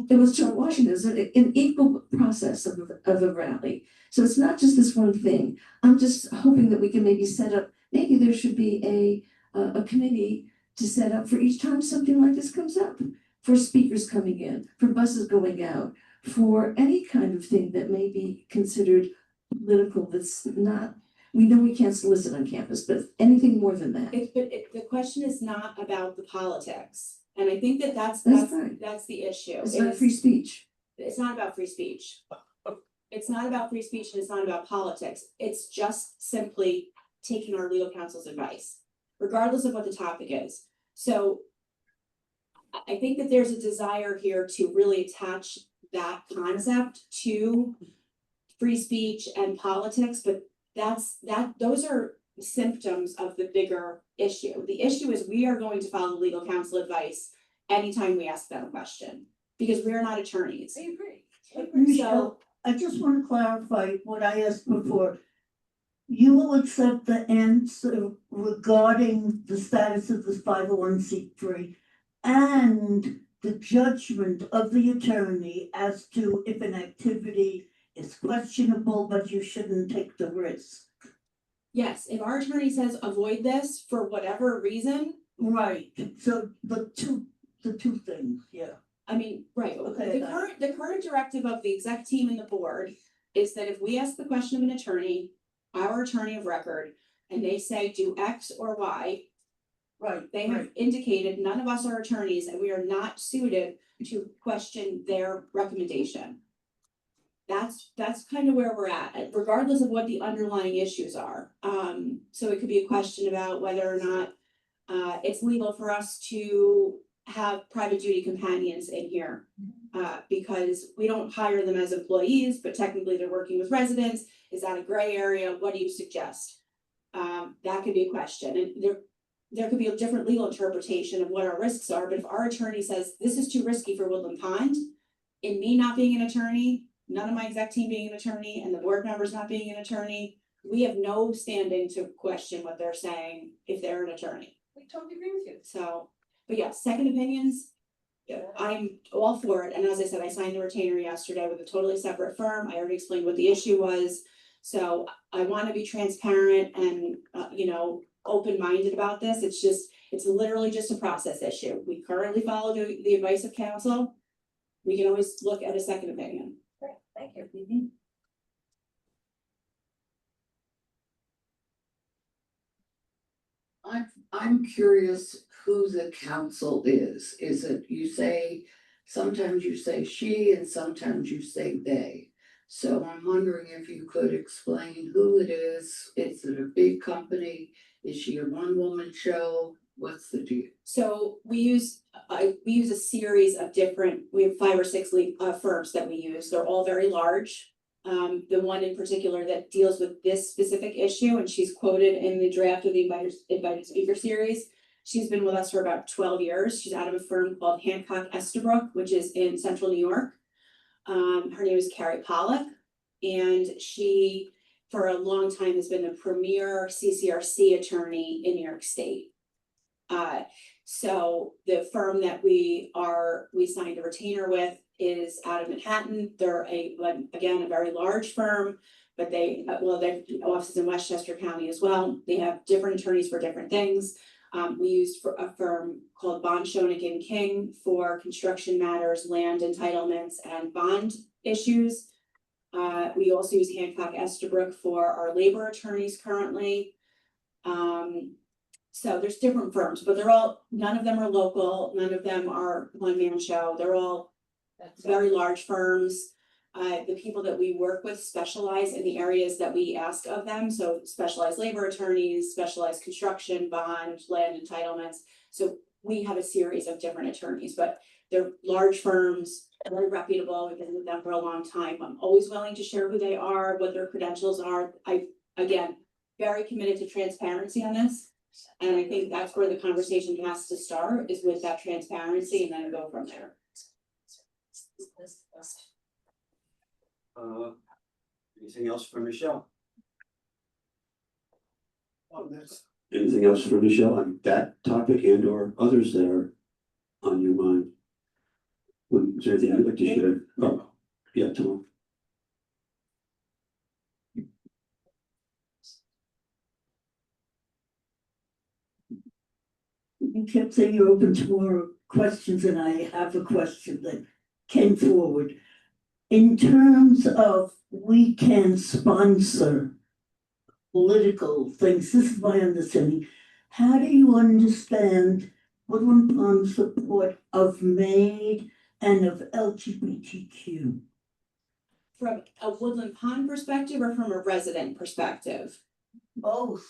it was George Washington, it's an equal process of a rally. So it's not just this one thing. I'm just hoping that we can maybe set up, maybe there should be a committee to set up for each time something like this comes up. For speakers coming in, for buses going out, for any kind of thing that may be considered political that's not, we know we can't solicit on campus, but anything more than that. The question is not about the politics. And I think that's fine. that's the issue. It's not free speech. It's not about free speech. It's not about free speech and it's not about politics. It's just simply taking our legal counsel's advice, regardless of what the topic is. So I think that there's a desire here to really attach that concept to free speech and politics, but those are symptoms of the bigger issue. The issue is we are going to follow legal counsel advice anytime we ask them a question, because we're not attorneys. I agree. Michelle, I just want to clarify what I asked before. You will accept the answer regarding the status of this 501c3 and the judgment of the attorney as to if an activity is questionable, but you shouldn't take the risk. Yes, if our attorney says avoid this for whatever reason. Right, so the two things, yeah. I mean, right, Okay, the current directive of the exec team and the board is that if we ask the question of an attorney, our attorney of record, and they say do X or Y. Right. They have indicated none of us are attorneys and we are not suited to question their recommendation. That's kind of where we're at, regardless of what the underlying issues are. So it could be a question about whether or not it's legal for us to have private duty companions in here. Because we don't hire them as employees, but technically they're working with residents. Is that a gray area? What do you suggest? That could be a question, and there could be a different legal interpretation of what our risks are, but if our attorney says this is too risky for Woodland Pond, in me not being an attorney, none of my exec team being an attorney, and the board members not being an attorney, we have no standing to question what they're saying if they're an attorney. We totally agree with you. So, but yeah, second opinions, I'm all for it, and as I said, I signed the retainer yesterday with a totally separate firm. I already explained what the issue was. So I want to be transparent and, open-minded about this. It's literally just a process issue. We currently follow the advice of counsel. We can always look at a second opinion. Great, thank you. I'm curious who the counsel is. Is it, sometimes you say she and sometimes you say they. So I'm wondering if you could explain who it is. Is it a big company? Is she a one-woman show? What's the deal? So we use a series of we have 5 or 6 firms that we use. They're all very large. The one in particular that deals with this specific issue, and she's quoted in the draft of the invited speaker series. She's been with us for about 12 years. She's out of a firm called Hancock Estabrook, which is in central New York. Her name is Carrie Pollock, and she, for a long time, has been the premier CCRC attorney in New York State. So the firm that we signed a retainer with is out of Manhattan. They're a very large firm, but they have offices in Westchester County as well. They have different attorneys for different things. We used for a firm called Bond Schoenig & King for construction matters, land entitlements, and bond issues. We also use Hancock Estabrook for our labor attorneys currently. So there's different firms, but none of them are local. None of them are one-man show. They're all very large firms. The people that we work with specialize in the areas that we ask of them. So specialized labor attorneys, specialized construction, bond, land entitlements. So we have a series of different attorneys, but they're large firms, very reputable. We've been with them for a long time. I'm always willing to share who they are, what their credentials are. Again, very committed to transparency on this. And I think that's where the conversation has to start, is with that transparency, and then go from there. Anything else for Michelle? Anything else for Michelle on that topic and or others that are on your mind? Is there anything you'd like to share? Oh, yeah, Tom. You kept saying you're open to more questions, and I have a question that came forward. In terms of we can sponsor political things, this is my understanding. How do you understand Woodland Pond's support of MAID and of LGBTQ? From a Woodland Pond perspective or from a resident perspective? Both.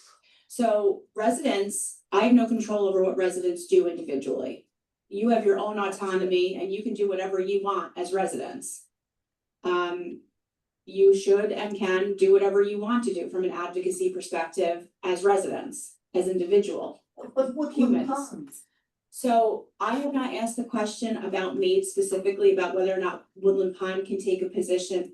So residents, I have no control over what residents do individually. You have your own autonomy and you can do whatever you want as residents. You should and can do whatever you want to do from an advocacy perspective as residents, as individual humans. So I have not asked the question about MAID specifically about whether or not Woodland Pond can take a position,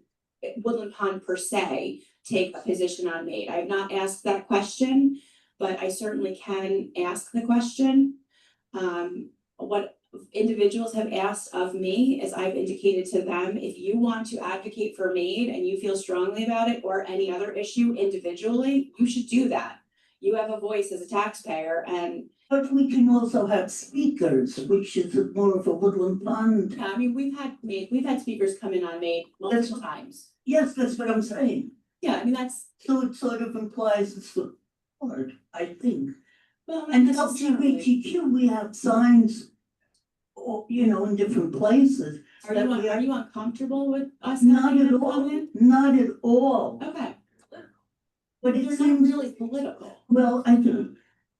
Woodland Pond per se, take a position on MAID. I have not asked that question, but I certainly can ask the question. What individuals have asked of me is I've indicated to them, if you want to advocate for MAID and you feel strongly about it or any other issue individually, you should do that. You have a voice as a taxpayer and. But we can also have speakers, which is more of a Woodland Pond. I mean, we've had speakers come in on MAID multiple times. Yes, that's what I'm saying. Yeah, I mean, that's. So it sort of implies it's support, I think. Well, and LGBTQ, we have signs, in different places. Are you uncomfortable with us? Not at all, not at all. Okay. But it's not really political. Well, I do.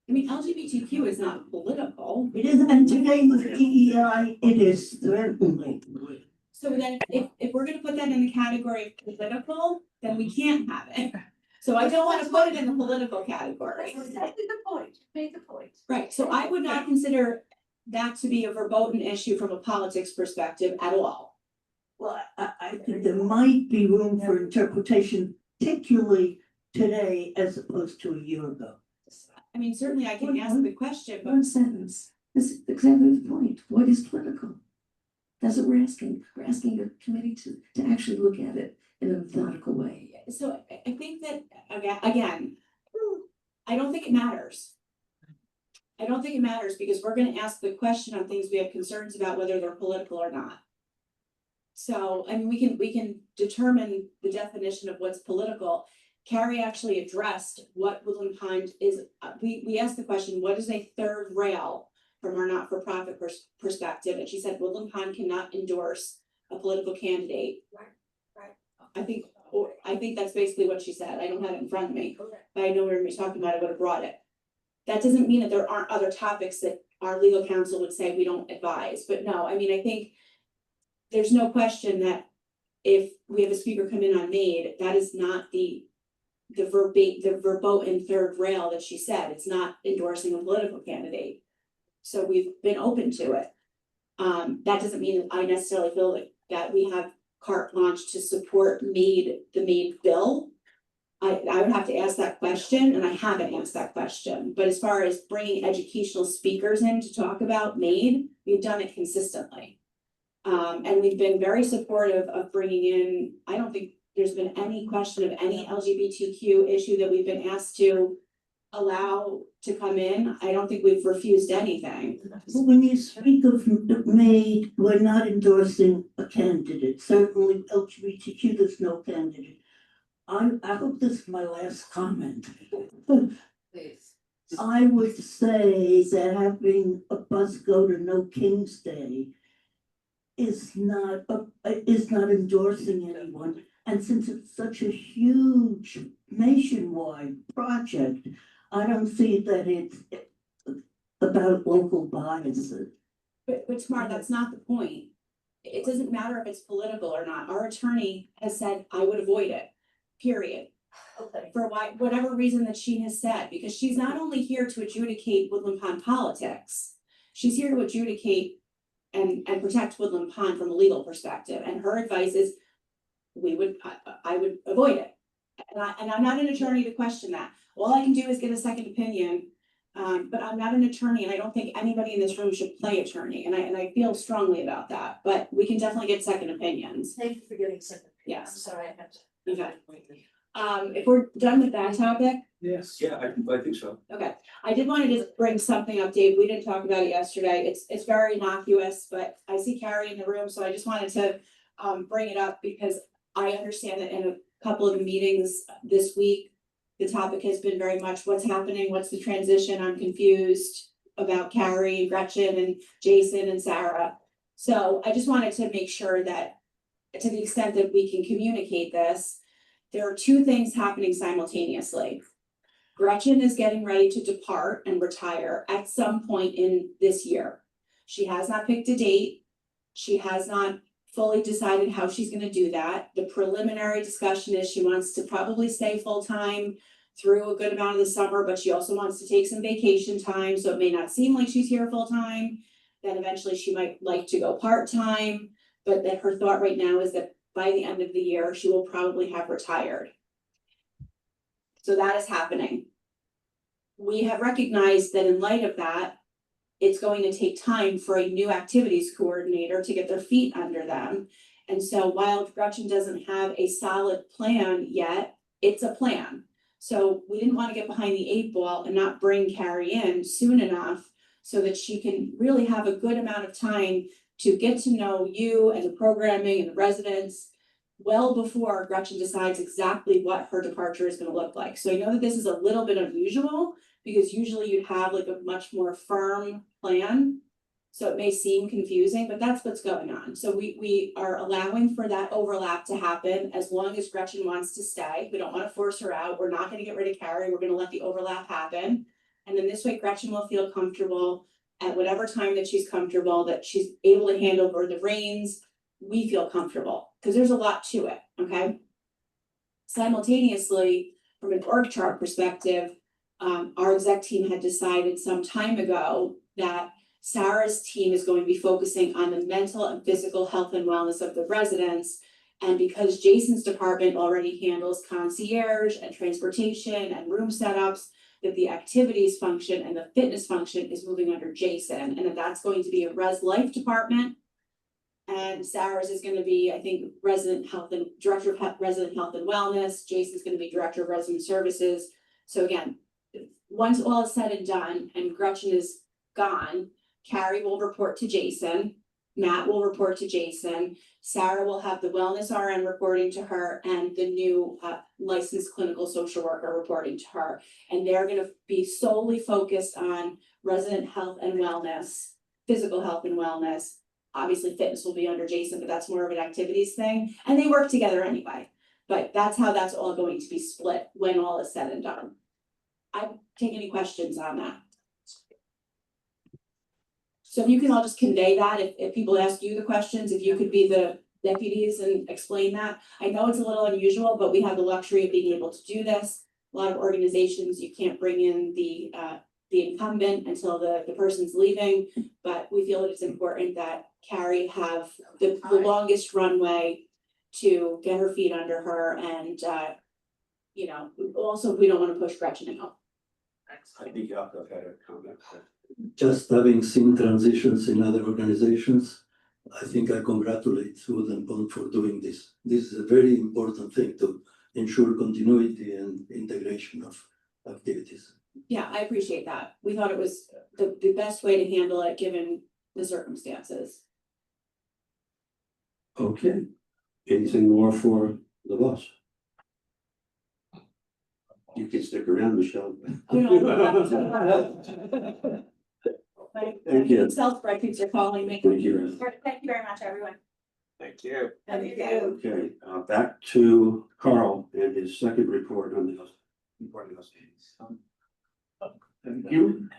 I mean, LGBTQ is not political. It is, and today with DEI, it is certainly. So then if we're gonna put that in the category of political, then we can't have it. So I don't wanna put it in the political category. Exactly the point, make the point. Right, so I would not consider that to be a verboten issue from a politics perspective at all. Well, I think there might be room for interpretation, particularly today as opposed to a year ago. I mean, certainly I can ask the question, but. One sentence, this is exactly the point, what is political? That's what we're asking the committee to actually look at it in a methodical way. So I think that, again, I don't think it matters. I don't think it matters because we're gonna ask the question on things we have concerns about, whether they're political or not. So, I mean, we can determine the definition of what's political. Carrie actually addressed what Woodland Pond is. We asked the question, what is a third rail from our not-for-profit perspective? And she said Woodland Pond cannot endorse a political candidate. Right. I think that's basically what she said. I don't have it in front of me, but I know we were talking about it, I would have brought it. That doesn't mean that there aren't other topics that our legal counsel would say we don't advise, but no, I mean, I think there's no question that if we have a speaker come in on MAID, that is not the verboten third rail that she said. It's not endorsing a political candidate. So we've been open to it. That doesn't mean that I necessarily feel that we have carte blanche to support the MAID bill. I would have to ask that question, and I haven't asked that question. But as far as bringing educational speakers in to talk about MAID, we've done it consistently. And we've been very supportive of bringing in, I don't think there's been any question of any LGBTQ issue that we've been asked to allow to come in. I don't think we've refused anything. When you speak of MAID, we're not endorsing a candidate. Certainly LGBTQ, there's no candidate. I hope this is my last comment. Please. I would say that having a bus go to No King's Day is not endorsing anyone. And since it's such a huge nationwide project, I don't see that it's about local biases. But Tamara, that's not the point. It doesn't matter if it's political or not. Our attorney has said, I would avoid it, period. Okay. For whatever reason that she has said, because she's not only here to adjudicate Woodland Pond politics, she's here to adjudicate and protect Woodland Pond from a legal perspective. And her advice is, I would avoid it. And I'm not an attorney to question that. All I can do is get a second opinion. But I'm not an attorney and I don't think anybody in this room should play attorney. And I feel strongly about that, but we can definitely get second opinions. Thank you for getting second. Yes. I'm sorry, I had to. Okay. If we're done with that topic, Yes. Yeah, I think so. okay. I did want to just bring something up, Dave. We didn't talk about it yesterday. It's very innocuous, but I see Carrie in the room, so I just wanted to bring it up because I understand that in a couple of the meetings this week, the topic has been very much what's happening, what's the transition, I'm confused about Carrie, Gretchen, and Jason and Sarah. So I just wanted to make sure that to the extent that we can communicate this, there are two things happening simultaneously. Gretchen is getting ready to depart and retire at some point in this year. She has not picked a date. She has not fully decided how she's gonna do that. The preliminary discussion is she wants to probably stay full-time through a good amount of the summer, but she also wants to take some vacation time, so it may not seem like she's here full-time. Then eventually she might like to go part-time, but that her thought right now is that by the end of the year, she will probably have retired. So that is happening. We have recognized that in light of that, it's going to take time for a new activities coordinator to get their feet under them. And so while Gretchen doesn't have a solid plan yet, it's a plan. So we didn't want to get behind the 8 ball and not bring Carrie in soon enough so that she can really have a good amount of time to get to know you and the programming and the residents well before Gretchen decides exactly what her departure is going to look like. So I know that this is a little bit unusual because usually you'd have like a much more firm plan. So it may seem confusing, but that's what's going on. So we are allowing for that overlap to happen as long as Gretchen wants to stay. We don't want to force her out. We're not going to get rid of Carrie. We're going to let the overlap happen. And then this way Gretchen will feel comfortable at whatever time that she's comfortable, that she's able to hand over the reins. We feel comfortable because there's a lot to it, okay? Simultaneously, from an org chart perspective, our exec team had decided some time ago that Sarah's team is going to be focusing on the mental and physical health and wellness of the residents. And because Jason's department already handles concierge and transportation and room setups, that the activities function and the fitness function is moving under Jason, and that's going to be a res life department. And Sarah's is gonna be, I think, director of resident health and wellness. Jason's gonna be director of resident services. So again, once all is said and done and Gretchen is gone, Carrie will report to Jason, Matt will report to Jason, Sarah will have the wellness RN reporting to her and the new licensed clinical social worker reporting to her. And they're gonna be solely focused on resident health and wellness, physical health and wellness. Obviously fitness will be under Jason, but that's more of an activities thing. And they work together anyway. But that's how that's all going to be split when all is said and done. I take any questions on that. So if you can all just convey that, if people ask you the questions, if you could be the deputies and explain that. I know it's a little unusual, but we have the luxury of being able to do this. A lot of organizations, you can't bring in the incumbent until the person's leaving, but we feel that it's important that Carrie have the longest runway to get her feet under her and, also we don't want to push Gretchen out. I think Jakob had a comment. Just having seen transitions in other organizations, I think I congratulate Wood and Bond for doing this. This is a very important thing to ensure continuity and integration of activities. Yeah, I appreciate that. We thought it was the best way to handle it, given the circumstances. Okay, anything more for the boss? You can stick around, Michelle. Oh, no. Thank you. Excel spreadsheets are calling me. Thank you. Thank you very much, everyone. Thank you. Thank you. Okay, back to Carl and his second report on the reporting house. Thank you.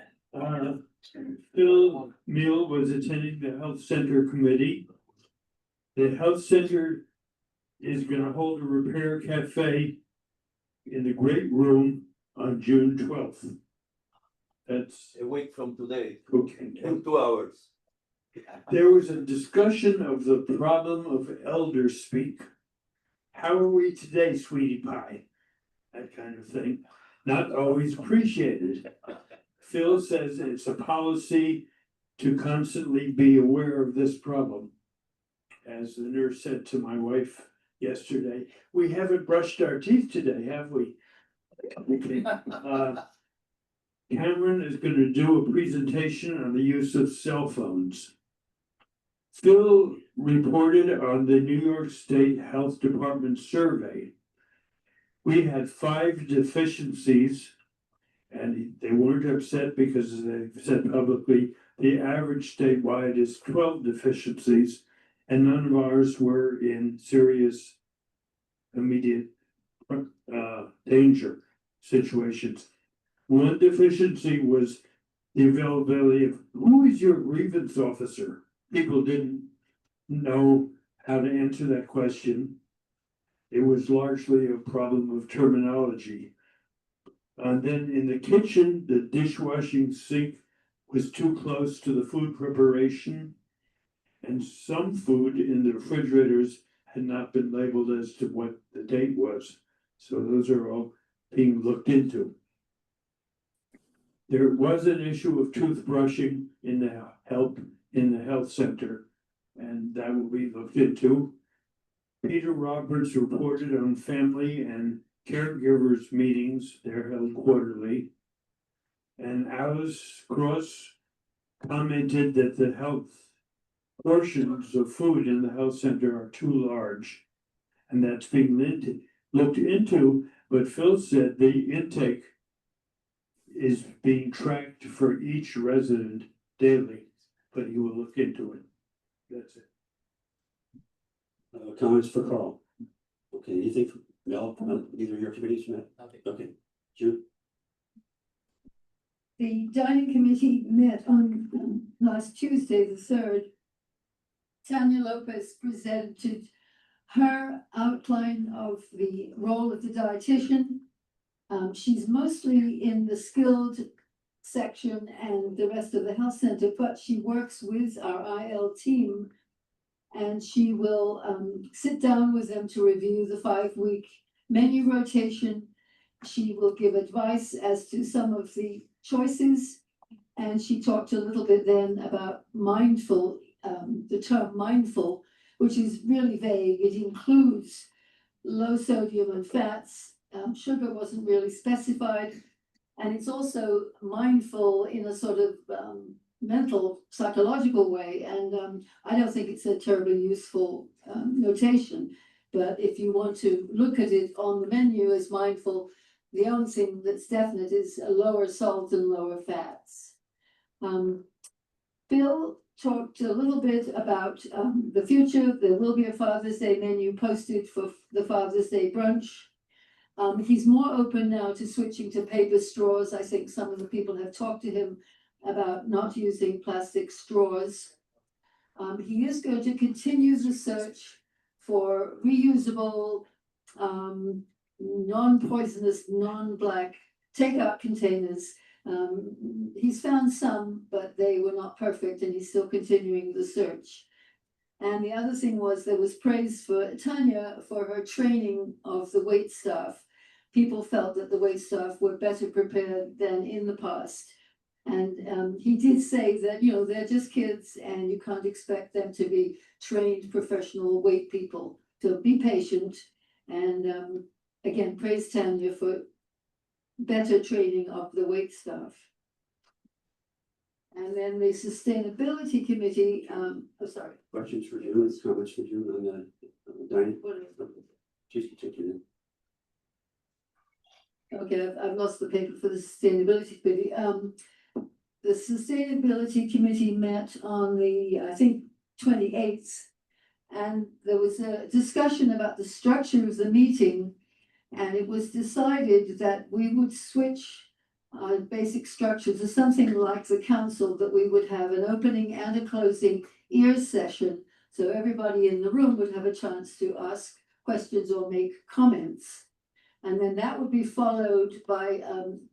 Phil Meal was attending the health center committee. The health center is gonna hold a repair cafe in the great room on June 12th. That's a week from today, okay. in 2 hours. There was a discussion of the problem of elder speak. How are we today, sweetie pie? that kind of thing, not always appreciated. Phil says it's a policy to constantly be aware of this problem. As the nurse said to my wife yesterday, we haven't brushed our teeth today, have we? Okay. Cameron is going to do a presentation on the use of cell phones. Phil reported on the New York State Health Department survey. We had 5 deficiencies, and they weren't upset because they said publicly the average statewide is 12 deficiencies, and none of ours were in serious immediate danger situations. One deficiency was the availability of who is your grievance officer? People didn't know how to answer that question. It was largely a problem of terminology. And then in the kitchen, the dishwashing sink was too close to the food preparation, and some food in the refrigerators had not been labeled as to what the date was. So those are all being looked into. There was an issue of toothbrushing in the health center, and that will be looked into. Peter Roberts reported on family and caregivers meetings, they're held quarterly. And Alice Cross commented that the health portions of food in the health center are too large, and that's being looked into, but Phil said the intake is being tracked for each resident daily, but he will look into it. That's it. Comments for Carl? Okay, anything from Mel, either of your committees, Matt? Okay, June? The dining committee met on last Tuesday, the 3rd. Tanya Lopez presented her outline of the role of the dietitian. She's mostly in the skilled section and the rest of the health center, but she works with our IL team, and she will sit down with them to review the 5-week menu rotation. She will give advice as to some of the choices, and she talked a little bit then about mindful, the term mindful, which is really vague. It includes low sodium and fats. Sugar wasn't really specified, and it's also mindful in a sort of mental, psychological way, and I don't think it's a terribly useful notation, but if you want to look at it on the menu as mindful, the only thing that's definite is a lower salt and lower fats. Bill talked a little bit about the future. There will be a Father's Day menu posted for the Father's Day brunch. He's more open now to switching to paper straws. I think some of the people have talked to him about not using plastic straws. He is going to continue the search for reusable, non-poisonous, non-black takeout containers. He's found some, but they were not perfect, and he's still continuing the search. And the other thing was there was praise for Tanya for her training of the wait staff. People felt that the wait staff were better prepared than in the past. And he did say that, you know, they're just kids and you can't expect them to be trained professional wait people. So be patient. And again, praise Tanya for better training of the wait staff. And then the sustainability committee, Questions for June, comments for June on the dining? Just continue. Okay, I've lost the paper for the sustainability committee. The sustainability committee met on the, I think, 28th, and there was a discussion about the structure of the meeting, and it was decided that we would switch our basic structure to something like the council, that we would have an opening and a closing ears session, so everybody in the room would have a chance to ask questions or make comments. And then that would be followed by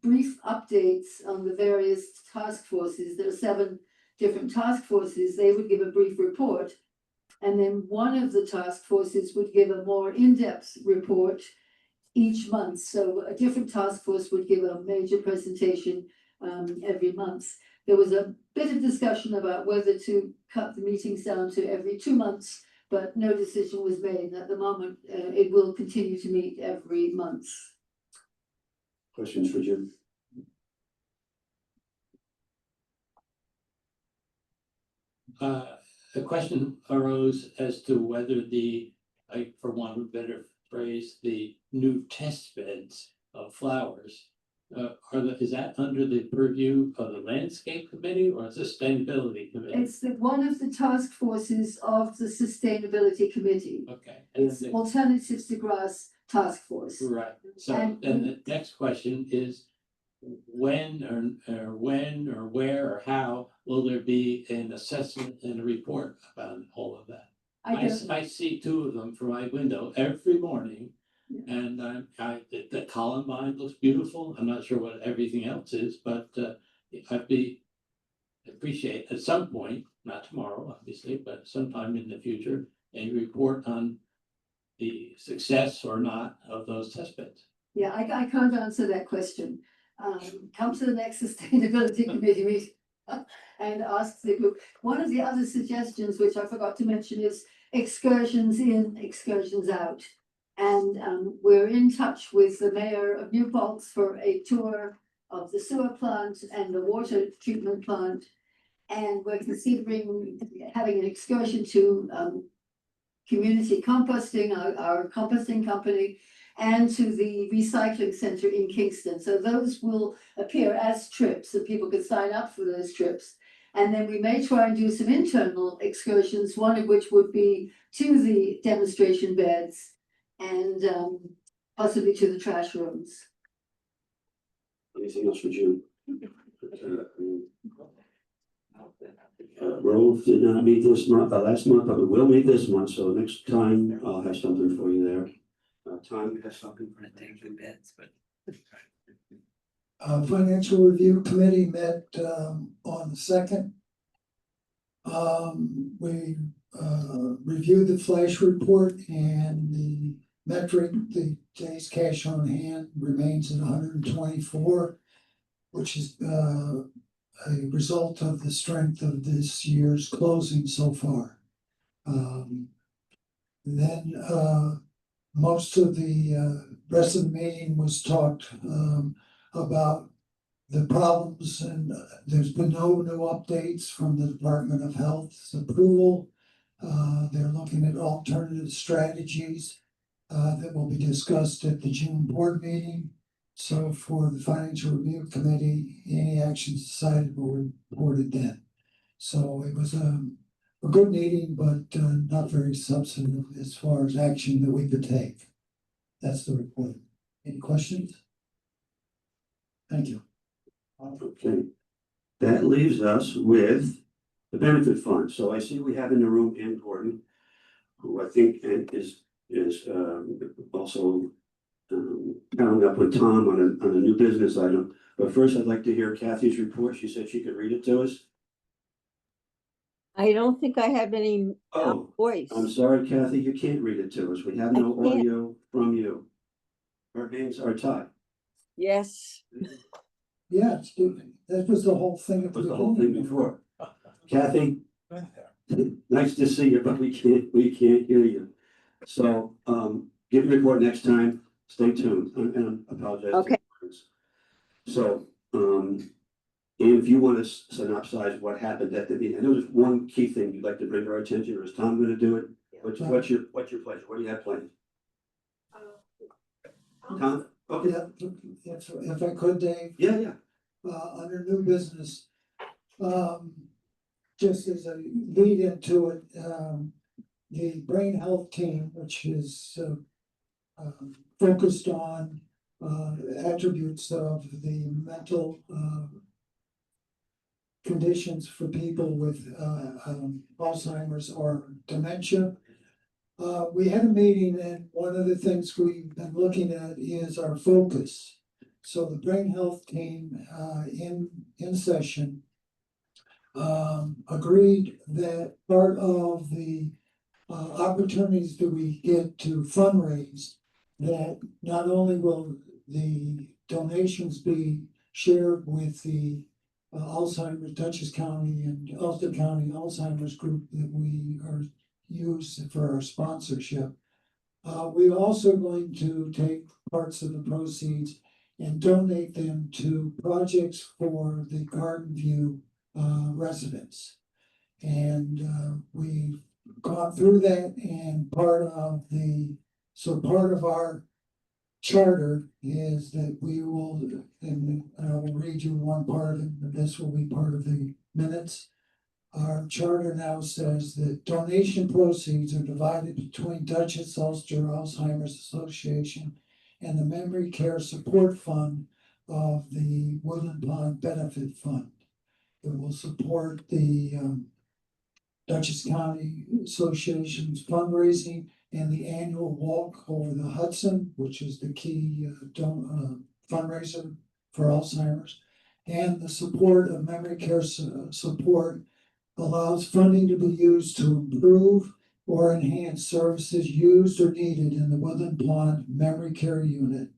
brief updates on the various task forces. There are 7 different task forces. They would give a brief report. And then one of the task forces would give a more in-depth report. each month. So a different task force would give a major presentation every month. There was a bit of discussion about whether to cut the meetings down to every 2 months, but no decision was made. At the moment, it will continue to meet every month. Questions for Jim? A question arose as to whether for want of a better phrase, the new test beds of flowers, is that under the purview of the landscape committee or the sustainability committee? It's one of the task forces of the sustainability committee. Okay. It's Alternatives to Grass Task Force. Right, so And- then the next question is, when or where or how will there be an assessment and a report about all of that? I see 2 of them from my window every morning. And the Columbine looks beautiful. I'm not sure what everything else is, but appreciate at some point, not tomorrow, obviously, but sometime in the future, a report on the success or not of those test beds. Yeah, I can't answer that question. Come to the next sustainability committee meeting and ask the group. One of the other suggestions, which I forgot to mention, is excursions in, excursions out. And we're in touch with the mayor of New Paltz for a tour of the sewer plant and the water treatment plant. And we're considering having an excursion to community composting, our composting company, and to the recycling center in Kingston. So those will appear as trips, and people can sign up for those trips. And then we may try and do some internal excursions, one of which would be to the demonstration beds and possibly to the trash rooms. Anything else for June? Rove did not meet this month, last month, but we will meet this month, so next time I'll have something for you there. Tom, you have something for the beds, but. Financial Review Committee met on the 2nd. We reviewed the flash report and the metric, the days cash on hand remains at 124, which is a result of the strength of this year's closing so far. Then most of the rest of the meeting was talked about the problems, and there's been no new updates from the Department of Health's approval. They're looking at alternative strategies that will be discussed at the June board meeting. So for the Financial Review Committee, any actions decided were reported then. So it was a good meeting, but not very substantive as far as action that we could take. That's the report. Any questions? Thank you. Okay, that leaves us with the benefit fund. So I see we have in the room Ann Gordon, who I think is also bound up with Tom on a new business item. But first, I'd like to hear Kathy's report. She said she could read it to us. I don't think I have any voice. I'm sorry, Kathy, you can't read it to us. We have no audio from you. Our names are tied. Yes. Yeah, that was the whole thing. That was the whole thing before. Kathy, nice to see you, but we can't hear you. So, give your report next time. Stay tuned, and I apologize. Okay. So, and if you want to synopsize what happened at the meeting, I know there's one key thing you'd like to bring to our attention, or is Tom going to do it? What's your pleasure? What do you have planned? Tom? Okay. Yeah, if I could, Dave. Yeah. Under new business, just as a lead into it, the brain health team, which is focused on attributes of the mental conditions for people with Alzheimer's or dementia. We had a meeting, and one of the things we've been looking at is our focus. So the brain health team in session agreed that part of the opportunities that we get to fundraise that not only will the donations be shared with the Alzheimer's, Dutchess County and Ulster County Alzheimer's group that we are used for our sponsorship. We're also going to take parts of the proceeds and donate them to projects for the Garden View residents. And we've gone through that, and part of our charter is that we will, and I will read you one part of it, but this will be part of the minutes. Our charter now says that donation proceeds are divided between Dutchess Ulster Alzheimer's Association and the Memory Care Support Fund of the Woodland Pond Benefit Fund. It will support the Dutchess County Association's fundraising and the annual walk over the Hudson, which is the key fundraiser for Alzheimer's, and the support of memory care support allows funding to be used to improve or enhance services used or needed in the Woodland Pond Memory Care Unit,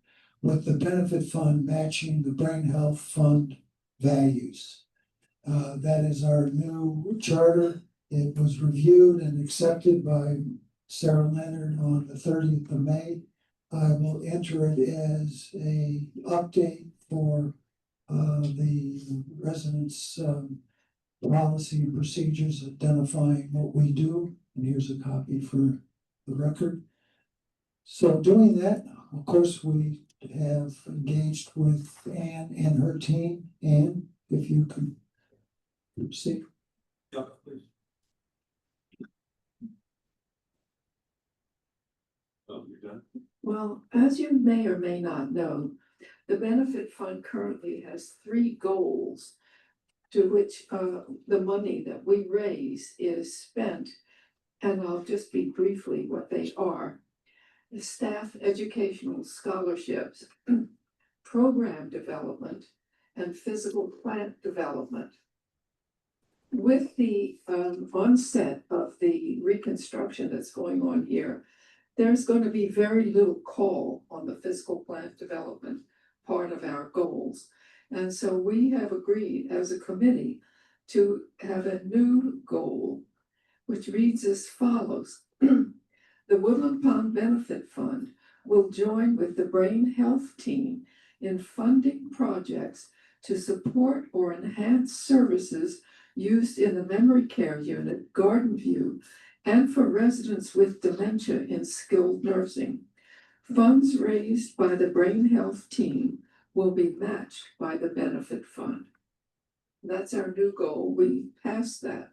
with the benefit fund matching the Brain Health Fund values. That is our new charter. It was reviewed and accepted by Sarah Leonard on the 30th of May. I will enter it as a update for the residents' policy and procedures identifying what we do. And here's a copy for the record. So doing that, of course, we have engaged with Anne and her team. Anne, if you can proceed. Yeah, please. Oh, you're done? Well, as you may or may not know, the benefit fund currently has 3 goals to which the money that we raise is spent. And I'll just be briefly what they are. The staff educational scholarships, program development, and physical plant development. With the onset of the reconstruction that's going on here, there's going to be very little call on the physical plant development part of our goals. And so we have agreed as a committee to have a new goal, which reads as follows. The Woodland Pond Benefit Fund will join with the Brain Health Team in funding projects to support or enhance services used in the Memory Care Unit, Garden View, and for residents with dementia in skilled nursing. Funds raised by the Brain Health Team will be matched by the Benefit Fund. That's our new goal. We passed that.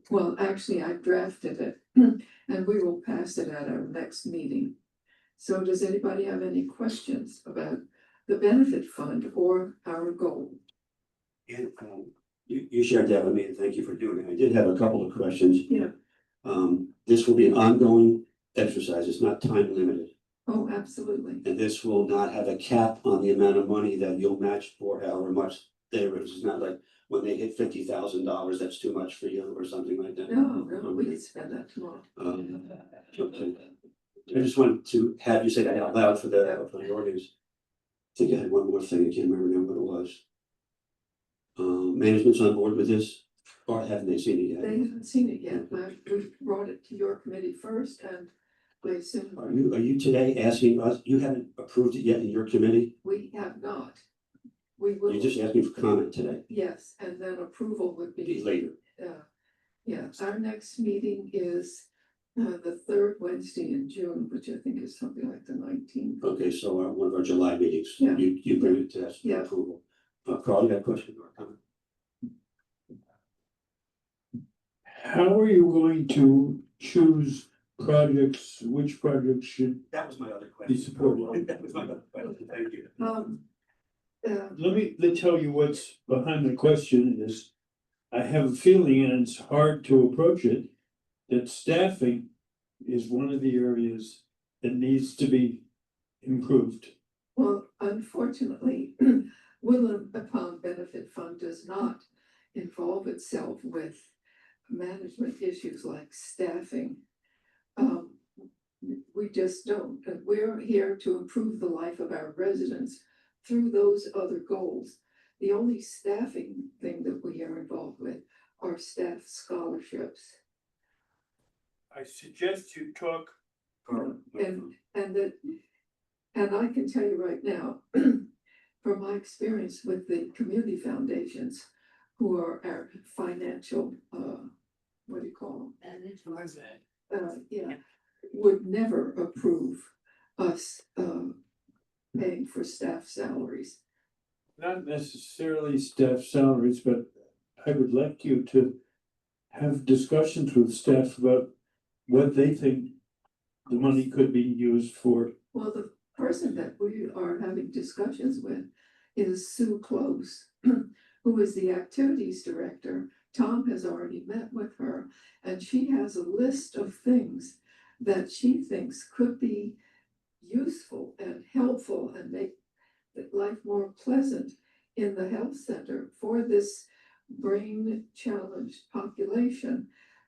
Well, actually, I drafted it and we will pass it at our next meeting. So does anybody have any questions about the Benefit Fund or our goal? And you shared that with me, and thank you for doing it. I did have a couple of questions. Yeah. This will be an ongoing exercise. It's not time limited. Oh, absolutely. And this will not have a cap on the amount of money that you'll match for however much they raise. It's not like when they hit $50,000, that's too much for you or something like that. No, we can spend that tomorrow. Okay. I just wanted to have you say that out loud for the audience. I think I had one more thing. I can't remember now what it was. Management's on board with this, or haven't they seen it yet? They haven't seen it yet, but we brought it to your committee first, and I assume Are you today asking us? You haven't approved it yet in your committee? we have not. We will. You're just asking for comment today. Yes, and then approval would be Later. Yeah, our next meeting is the 3rd Wednesday in June, which I think is something like the 19th. Okay, so one of our July meetings, Yeah. you bring it to us for Yeah. approval. Carl, you got a question or a comment? How are you going to choose projects, which projects should That was my other be question. supported? That was my other question. Thank you. Let me tell you what's behind the question is, I have a feeling, and it's hard to approach it, that staffing is one of the areas that needs to be improved. Well, unfortunately, Woodland Pond Benefit Fund does not involve itself with management issues like staffing. we just don't. And we're here to improve the life of our residents through those other goals. The only staffing thing that we are involved with are staff scholarships. I suggest you talk. And I can tell you right now, from my experience with the community foundations, who are our financial, what do you call them? Yeah, would never approve us, paying for staff salaries. Not necessarily staff salaries, but I would like you to have discussions with staff about what they think the money could be used for. Well, the person that we are having discussions with is Sue Close, who is the activities director. Tom has already met with her, and she has a list of things that she thinks could be useful and helpful and make life more pleasant in the health center for this brain challenged population.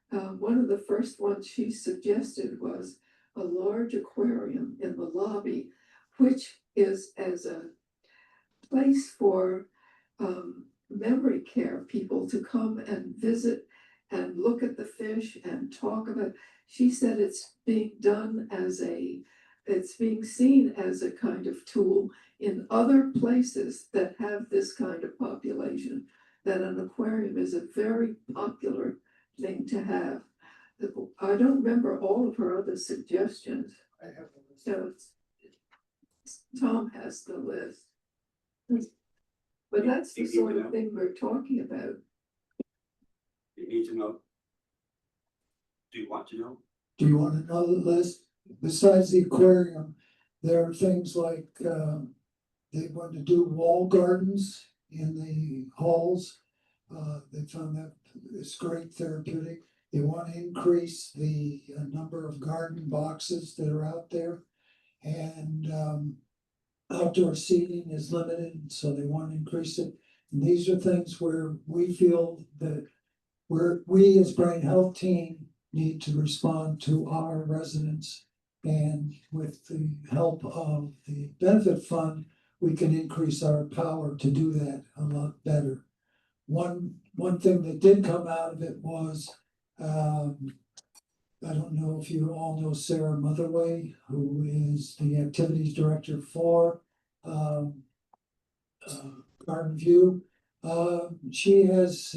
One of the first ones she suggested was a large aquarium in the lobby, which is as a place for memory care people to come and visit and look at the fish and talk about. She said it's being done as it's being seen as a kind of tool in other places that have this kind of population, that an aquarium is a very popular thing to have. I don't remember all of her other suggestions. So Tom has the list. But that's the sort of thing we're talking about. You need to know. Do you want to know? Do you want to know the list? Besides the aquarium, there are things like, they want to do wall gardens in the halls. They found that it's great therapeutic. They want to increase the number of garden boxes that are out there. And outdoor seating is limited, so they want to increase it. And these are things where we feel that we as Brain Health Team need to respond to our residents. And with the help of the benefit fund, we can increase our power to do that a lot better. One thing that did come out of it was, I don't know if you all know Sarah Motherway, who is the activities director for Garden View. She has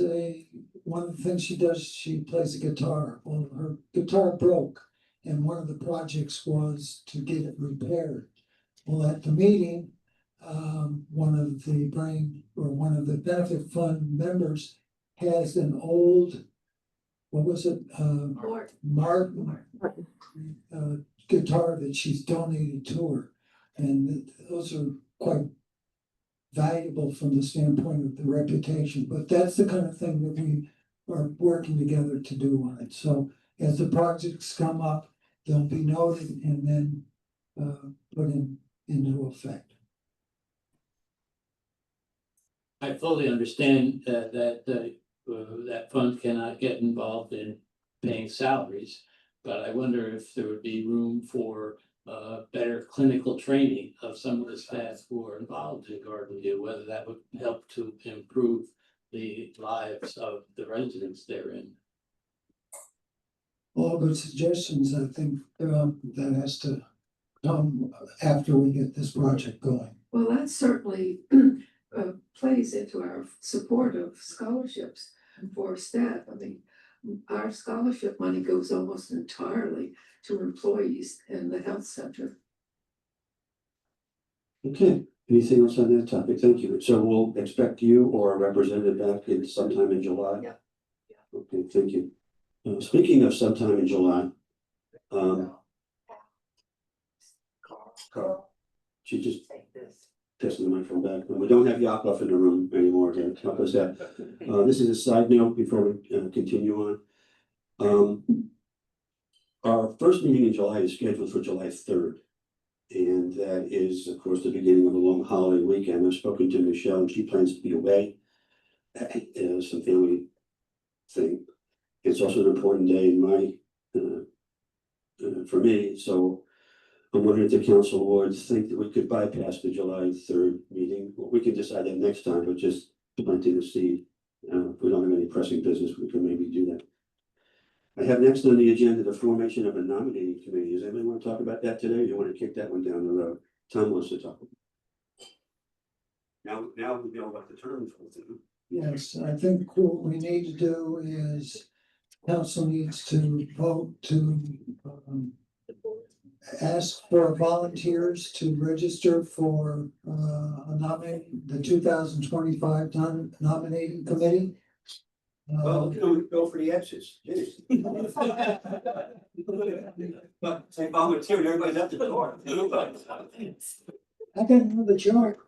one of the things she does, she plays a guitar. Well, her guitar broke, and one of the projects was to get it repaired. Well, at the meeting, one of the benefit fund members has an old, what was it? Martin guitar that she's donated to her. And those are quite valuable from the standpoint of the reputation, but that's the kind of thing that we are working together to do on it. So as the projects come up, they'll be noted and then put into effect. I fully understand that fund cannot get involved in paying salaries, but I wonder if there would be room for better clinical training of some of the staff who are involved in Garden View, whether that would help to improve the lives of the residents therein. All good suggestions. I think that has to come after we get this project going. Well, that certainly plays into our support of scholarships for staff. I mean, our scholarship money goes almost entirely to employees in the health center. Okay, anything else on that topic? Thank you. So we'll expect you or a representative back in sometime in July? Yeah. Okay, thank you. Speaking of sometime in July, Carl, she just testing the microphone back. We don't have Yakov in the room anymore to help us out. This is a side note before we continue on. Our first meeting in July is scheduled for July 3rd. And that is, of course, the beginning of a long holiday weekend. I've spoken to Michelle and she plans to be away. Some family thing. It's also an important day in my for me, so I'm wondering if the council would think that we could bypass the July 3rd meeting. Well, we can decide that next time, but just planting the seed. If we don't have any pressing business, we can maybe do that. I have next on the agenda the formation of a nominating committee. Does anybody want to talk about that today? Or do you want to kick that one down the road? Tom wants to talk. Now we know what the terms will do. Yes, I think what we need to do is council needs to vote to ask for volunteers to register for a nominating, the 2025 nominating committee. Well, we can only go for the X's. But say volunteer, everybody's at the door. I got another chart.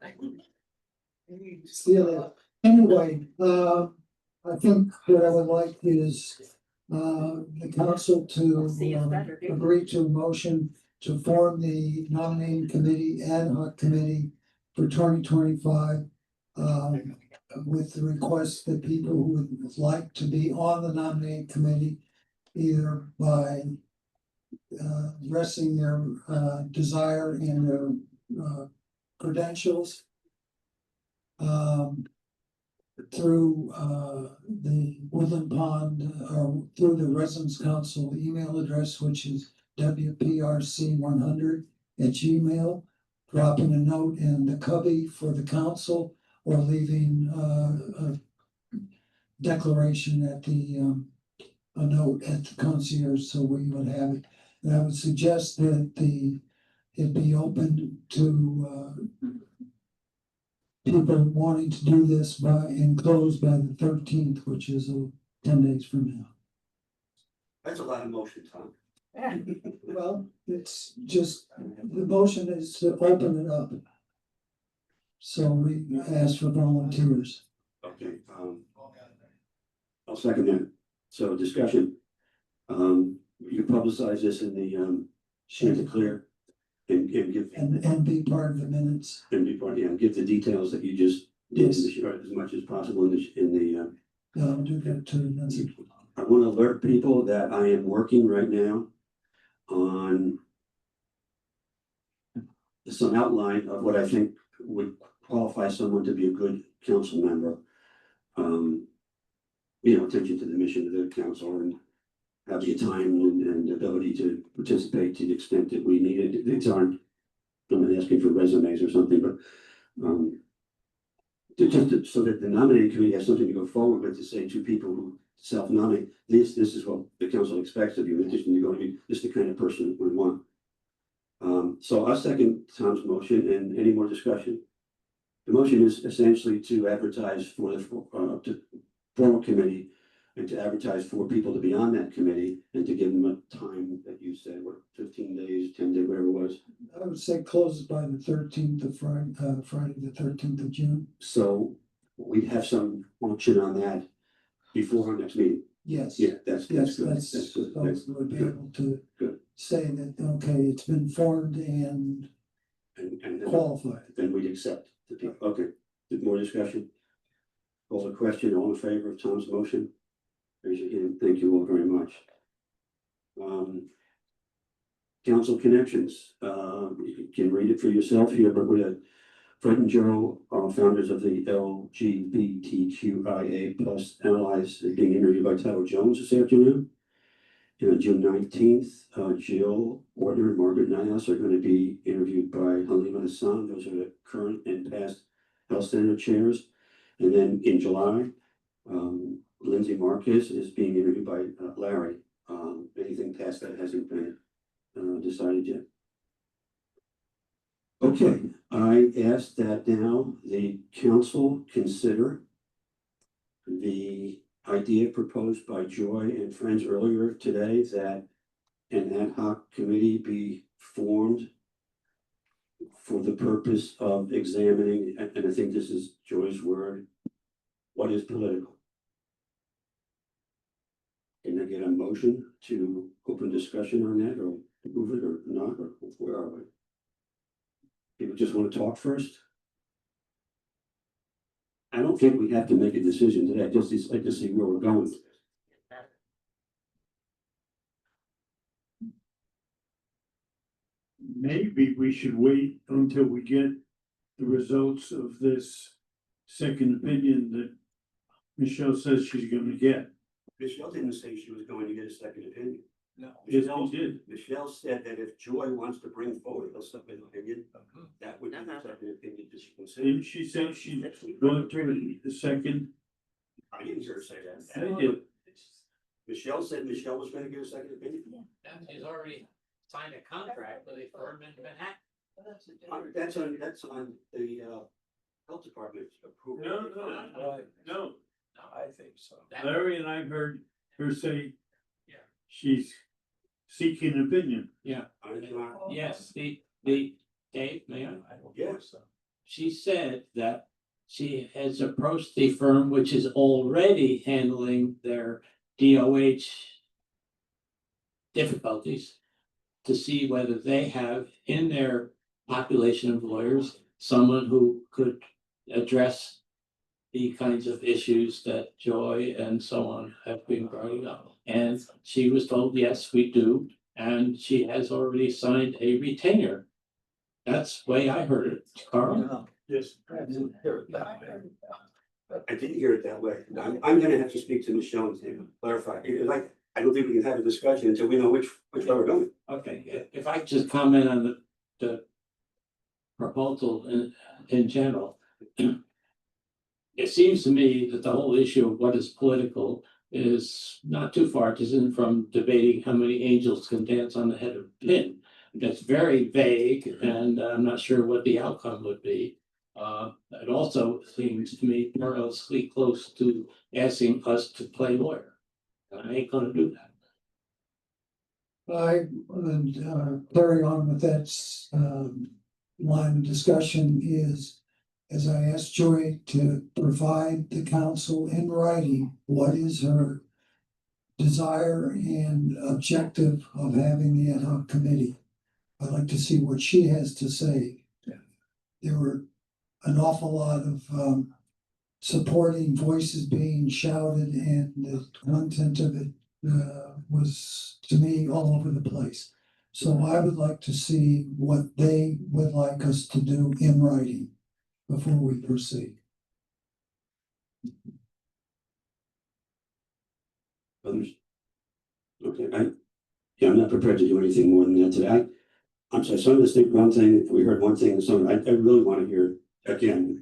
Steal it. Anyway, I think what I would like is the council to agree to a motion to form the nominating committee, ad hoc committee for 2025. With the request that people who would like to be on the nominating committee, either by resting their desire in their credentials through the Woodland Pond or through the Residence Council email address, which is WPRC100@gmail, dropping a note in the cubby for the council or leaving a declaration at the a note at the concierge so we would have it. And I would suggest that it be open to people wanting to do this and close by the 13th, which is 10 days from now. That's a lot of motion, Tom. Well, it's just, the motion is to open it up. So we ask for volunteers. Okay, I'll second that. So discussion. You publicize this in the Chanticleer and give. And be part of the minutes. And be part, yeah, give the details that you just did Yes. as much as possible in the. I'll do that too. I want to alert people that I am working right now on some outline of what I think would qualify someone to be a good council member. Attention to the mission of the council and have the time and ability to participate to the extent that we need it. These aren't, I'm not asking for resumes or something, but so that the nominating committee has something to go forward with to say to people who self-nominate, this is what the council expects of you, in addition to going to be this the kind of person we want. So I'll second Tom's motion. And any more discussion? The motion is essentially to advertise for the formal committee and to advertise for people to be on that committee and to give them a time that you said, what, 15 days, 10 days, whatever it was. I would say close by the 13th of Friday, the 13th of June. So we'd have some action on that before our next meeting. Yes. Yeah, that's good. That's good. Folks would be able to Good. say that, okay, it's been formed and And qualified. then we'd accept the people. Okay, more discussion? Call the question, all in favor of Tom's motion? Raise your hand. Thank you all very much. Council connections, you can read it for yourself here, but we had Fred and Joe, founders of the LGBTQIA plus allies, being interviewed by Tyler Jones this afternoon. June 19th, Jill Ortner and Margaret Nyas are going to be interviewed by Halima Hassan. Those are the current and past health center chairs. And then in July, Lindsay Marquez is being interviewed by Larry. Anything past that hasn't been decided yet. Okay, I ask that now the council consider the idea proposed by Joy and friends earlier today that an ad hoc committee be formed for the purpose of examining, and I think this is Joy's word, what is political. Can I get a motion to open discussion on that, or move it, or not, or where are we? People just want to talk first? I don't think we have to make a decision today. I just like to see where we're going. maybe we should wait until we get the results of this second opinion that Michelle says she's gonna get. Michelle didn't say she was going to get a second opinion. No. Yes, Michelle we did. Michelle said that if Joy wants to bring forward a second opinion, that would be a second opinion that she considered. Didn't she say she's going to the second? I didn't hear her say that. I did. Michelle said Michelle was gonna get a second opinion? She's already signed a contract with a firm in Manhattan. That's on the health department's approval. No. I think so. Larry and I heard her say. Yeah. She's seeking an opinion. Yeah. Oh. Yes, the Dave, may I? Yes. She said that she has approached the firm which is already handling their DOH difficulties to see whether they have in their population of lawyers someone who could address the kinds of issues that Joy and so on have been bringing up. And she was told, yes, we do, and she has already signed a retainer. That's the way I heard it, Carl. Yes. I didn't hear it that way. I'm gonna have to speak to Michelle and clarify. Like, I don't think we can have a discussion until we know which way we're going. Okay, if I just comment on the proposal in general. It seems to me that the whole issue of what is political is not too far distant from debating how many angels can dance on the head of a pin. That's very vague, and I'm not sure what the outcome would be. It also seems to me perilously close to asking us to play lawyer. And I ain't gonna do that. I carry on with that line of discussion is, as I asked Joy to provide the council in writing, what is her desire and objective of having the ad hoc committee? I'd like to see what she has to say. There were an awful lot of supporting voices being shouted, and the content of it was, to me, all over the place. So I would like to see what they would like us to do in writing before we proceed. Others? Okay, I'm not prepared to do anything more than that today. I'm sorry, some of this thing, one thing, we heard one thing, and some, I really want to hear again,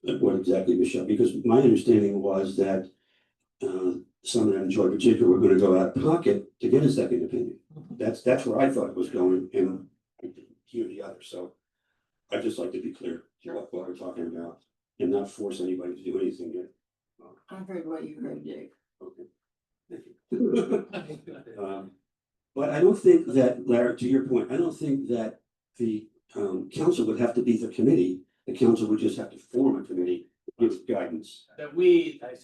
what exactly Michelle, because my understanding was that some of them, Joy in particular, were gonna go out of pocket to get a second opinion. That's where I thought it was going, and I didn't hear the other, so I'd just like to be clear what we're talking about and not force anybody to do anything yet. I heard what you heard, Dave. Okay. Thank you. But I don't think that, Larry, to your point, I don't think that the council would have to be the committee. The council would just have to form a committee with guidance. That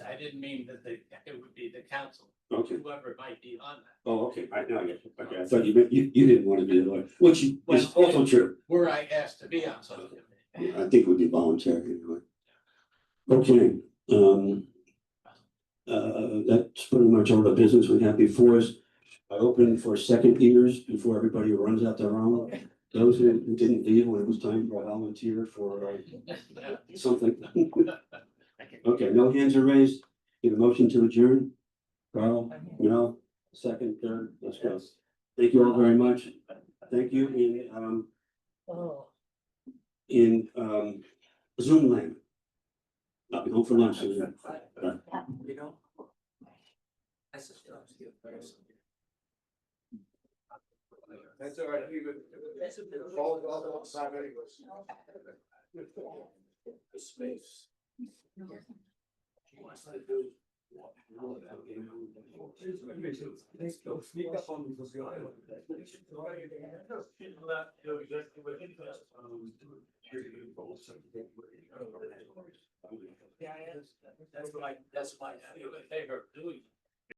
I didn't mean that it would be the council. Okay. Whoever might be on that. Oh, okay, I get it. Okay, I thought you meant, you didn't want to be the lawyer, which is also true. Were I asked to be on something. I think it would be voluntary anyway. Okay, that's pretty much all the business we have before us. I open for second years before everybody runs out their own. Those who didn't leave when it was time for a volunteer for something. Okay, no hands are raised. Give a motion to adjourn. Carl, no, second, third, let's go. Thank you all very much. Thank you in Zoom land. I'll be home for lunch soon. You know. That's all right. All outside anyways. The space. Sneak up on me because that's my favorite doing.